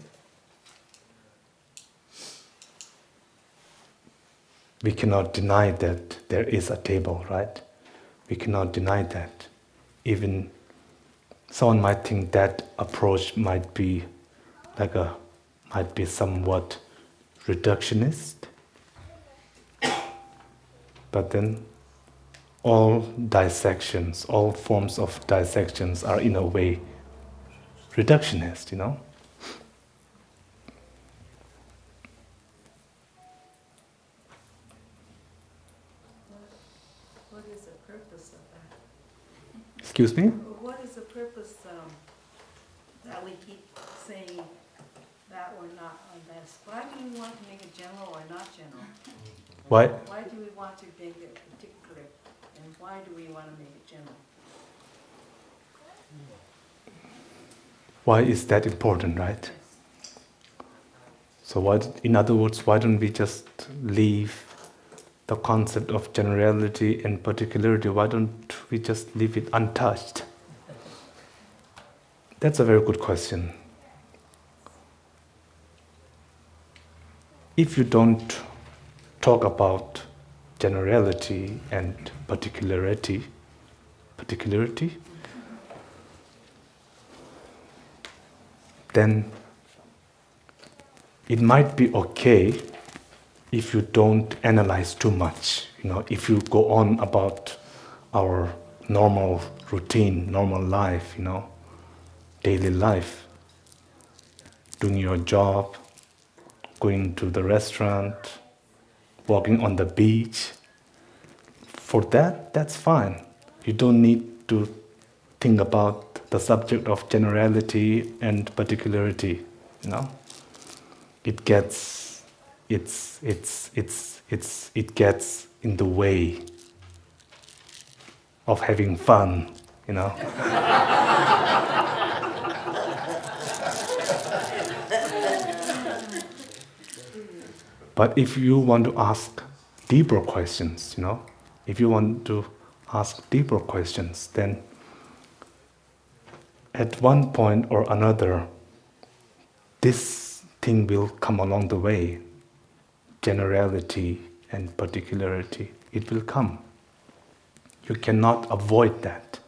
we cannot deny that there is a table, right? We cannot deny that. Even someone might think that approach might be somewhat reductionist. But then all dissections, all forms of dissections are in a way reductionist, you know? What is the purpose of that? Excuse me? What is the purpose that we keep saying that or not on this? Why do we want to make it general or not general? Why? Why do we want to make it particular? And why do we want to make it general? Why is that important, right? So in other words, why don't we just leave the concept of generality and particularity? Why don't we just leave it untouched? That's a very good question. If you don't talk about generality and particularity, then it might be okay if you don't analyze too much. You know, if you go on about our normal routine, normal life, you know, daily life, doing your job, going to the restaurant, walking on the beach. For that, that's fine. You don't need to think about the subject of generality and particularity, you know. It gets in the way of having fun, you know. But if you want to ask deeper questions, you know, if you want to ask deeper questions, then at one point or another, this thing will come along the way. Generality and particularity, it will come. You cannot avoid that.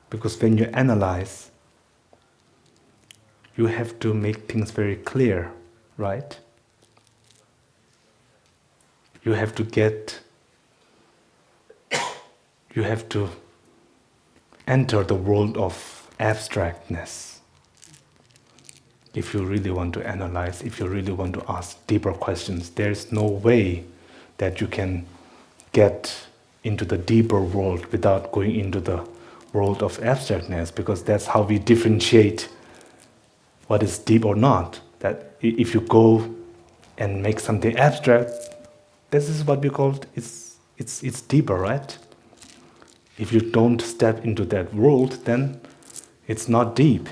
Because when you analyze, you have to make things very clear, right? You have to enter the world of abstractness. If you really want to analyze, if you really want to ask deeper questions, there's no way that you can get into the deeper world without going into the world of abstractness, because that's how we differentiate what is deep or not. That if you go and make something abstract, this is what we call it's deeper, right? If you don't step into that world, then it's not deep.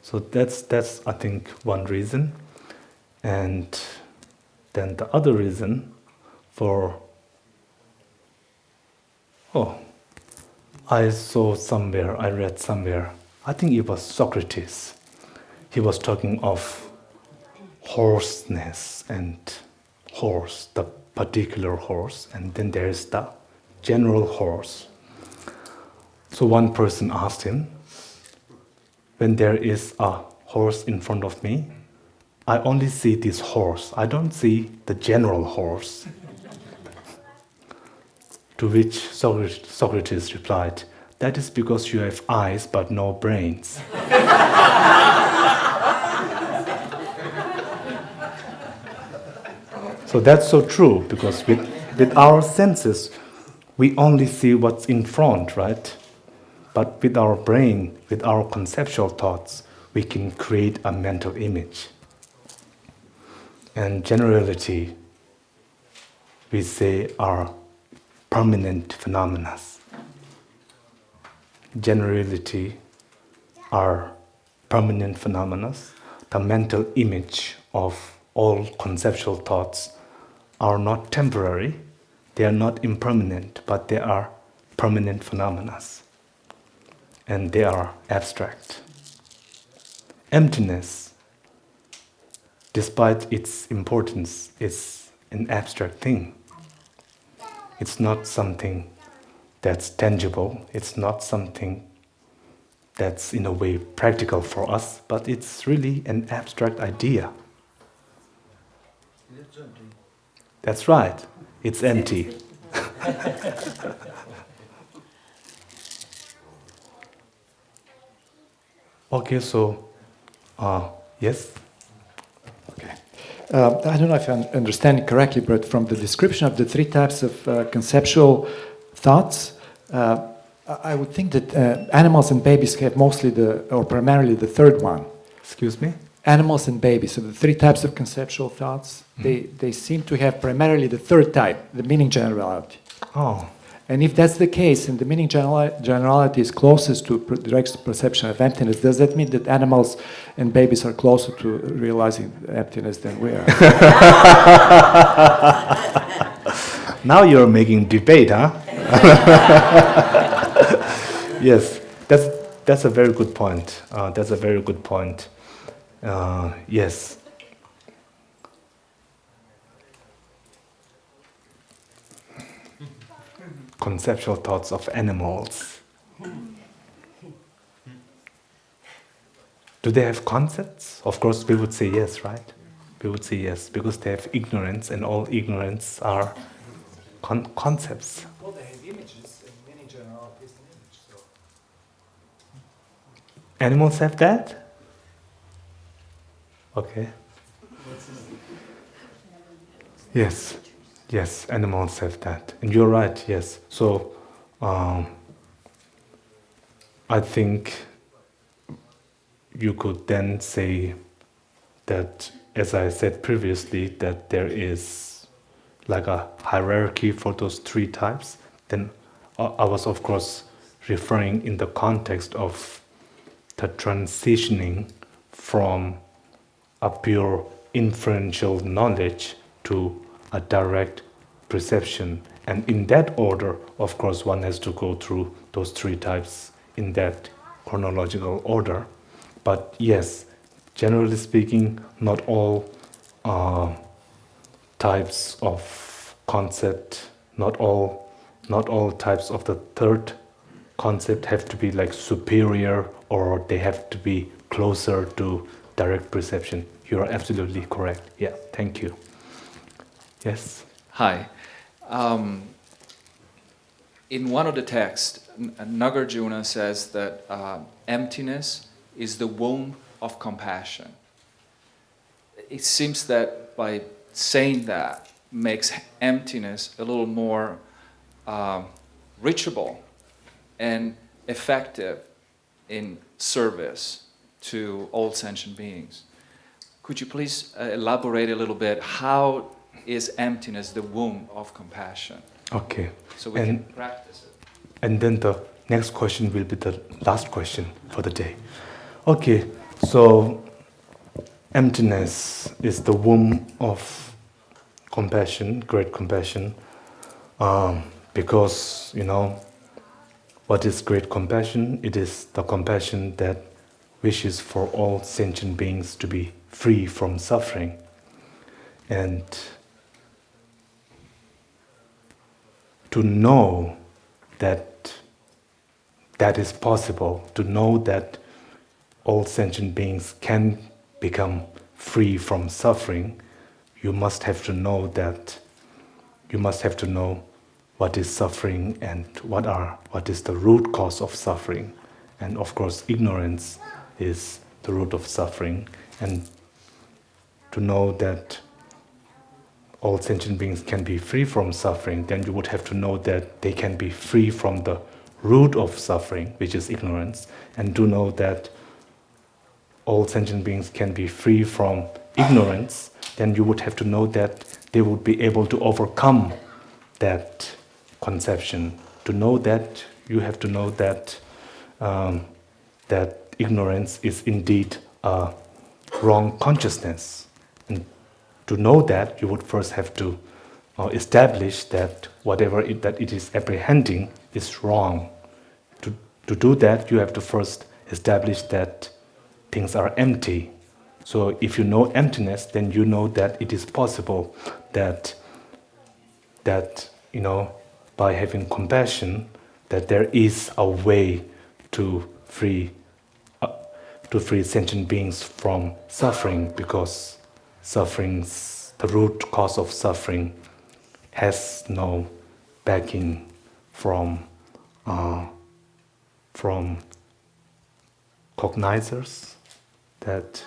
So that's I think one reason. And then the other reason for I saw somewhere, I read somewhere, I think it was Socrates. He was talking of hoarseness and horse, the particular horse, and then there's the general horse. So one person asked him, when there is a horse in front of me, I only see this horse, I don't see the general horse. To which Socrates replied, that is because you have eyes but no brains. So that's so true, because with our senses, we only see what's in front, right? But with our brain, with our conceptual thoughts, we can create a mental image. And generality, we say, are permanent phenomena. Generality are permanent phenomena. The mental image of all conceptual thoughts are not temporary, they are not impermanent, but they are permanent phenomena. And they are abstract. Emptiness, despite its importance, is an abstract thing. It's not something that's tangible, it's not something that's in a way practical for us, but it's really an abstract idea. It's empty. That's right, it's empty. Okay, so, yes? Okay. I don't know if I understand it correctly, but from the description of the three types of conceptual thoughts, I would think that animals and babies have mostly or primarily the third one. Excuse me? Animals and babies, so the three types of conceptual thoughts, they seem to have primarily the third type, the meaning generality. Oh. And if that's the case, and the meaning generality is closest to direct perception of emptiness, does that mean that animals and babies are closer to realizing emptiness than we are? Now you're making debate, huh? Yes, that's a very good point. That's a very good point. Yes. Conceptual thoughts of animals. Do they have concepts? Of course, we would say yes, right? We would say yes, because they have ignorance, and all ignorance are concepts. Well, they have images, and meaning generality is an image, so. Animals have that? Okay. Yes. Yes, animals have that. And you're right, yes. So, I think you could then say that, as I said previously, that there is like a hierarchy for those three types. Then I was, of course, referring in the context of the transitioning from a pure inferential knowledge to a direct perception. And in that order, of course, one has to go through those three types in that chronological order. But yes, generally speaking, not all types of concept, not all types of the third concept have to be like superior, or they have to be closer to direct perception. You are absolutely correct. Yeah, thank you. Yes? Hi. In one of the texts, Nagarjuna says that emptiness is the womb of compassion. It seems that by saying that makes emptiness a little more reachable and effective in service to all sentient beings. Could you please elaborate a little bit? How is emptiness the womb of compassion? Okay. So we can practice it. And then the next question will be the last question for the day. Okay, so emptiness is the womb of compassion, great compassion, because, what is great compassion? It is the compassion that wishes for all sentient beings to be free from suffering. And to know that that is possible, to know that all sentient beings can become free from suffering, you must have to know what is suffering and what is the root cause of suffering. And of course, ignorance is the root of suffering. And to know that all sentient beings can be free from suffering, then you would have to know that they can be free from the root of suffering, which is ignorance. And to know that all sentient beings can be free from ignorance, then you would have to know that they would be able to overcome that conception. To know that, you have to know that that ignorance is indeed a wrong consciousness. And to know that, you would first have to establish that whatever it is apprehending is wrong. To do that, you have to first establish that things are empty. So if you know emptiness, then you know that it is possible that by having compassion, that there is a way to free sentient beings from suffering, because the root cause of suffering has no backing from cognizers, that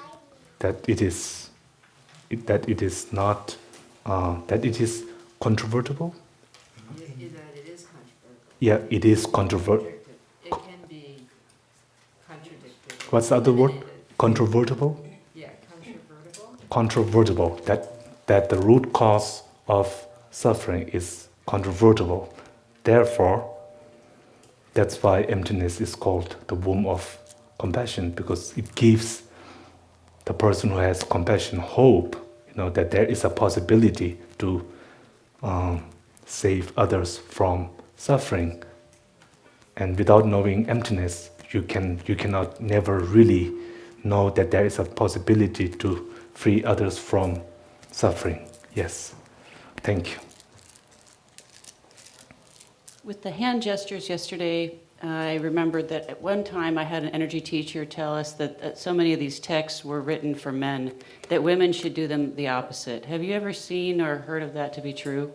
it is not that it is controvertible. That it is controversial. Yeah, it is controversial. It can be contradictory. What's the other word? Controvertible? Yeah, controvertible. Controvertible. That the root cause of suffering is controvertible. Therefore, that's why emptiness is called the womb of compassion, because it gives the person who has compassion hope, that there is a possibility to save others from suffering. And without knowing emptiness, you cannot never really know that there is a possibility to free others from suffering. Yes. Thank you. With the hand gestures yesterday, I remembered that at one time I had an energy teacher tell us that so many of these texts were written for men, that women should do them the opposite. Have you ever seen or heard of that to be true?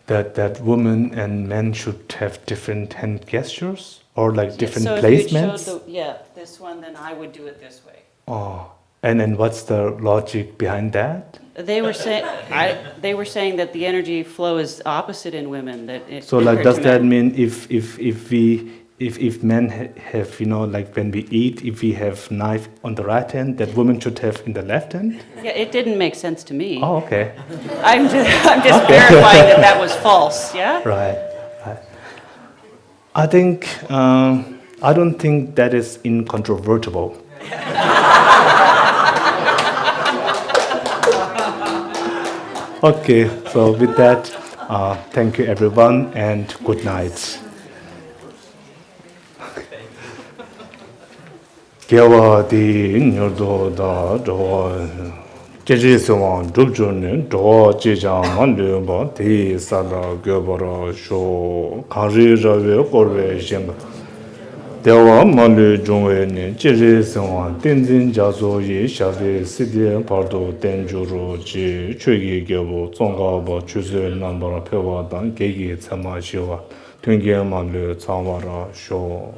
That women and men should have different hand gestures, or like different so placements? If you showed this one, then I would do it this way. Oh, and then what's the logic behind that? They were saying that the energy flow is opposite in women. So, like, does that mean if men have, like when we eat, if we have knife on the right hand, that women should have in the left hand? Yeah, it didn't make sense to me. Oh, okay. I'm just verifying that was false. Yeah. Right. I think I don't think that is incontrovertible. Okay, so with that, thank you everyone and good night. Gyewa di nyurdo da do jeje sewang drupjo ne do jejang man le ba de sala gyobara sho kanri rawe korwe jeng dewa man le jongwe ne jeje sewang tenzin jazo ye shave sidye pardo tenjuro ji chögi gyobo zonga ba chüze nambara pewa dan gege tsama shiwa tungye man le tsawara sho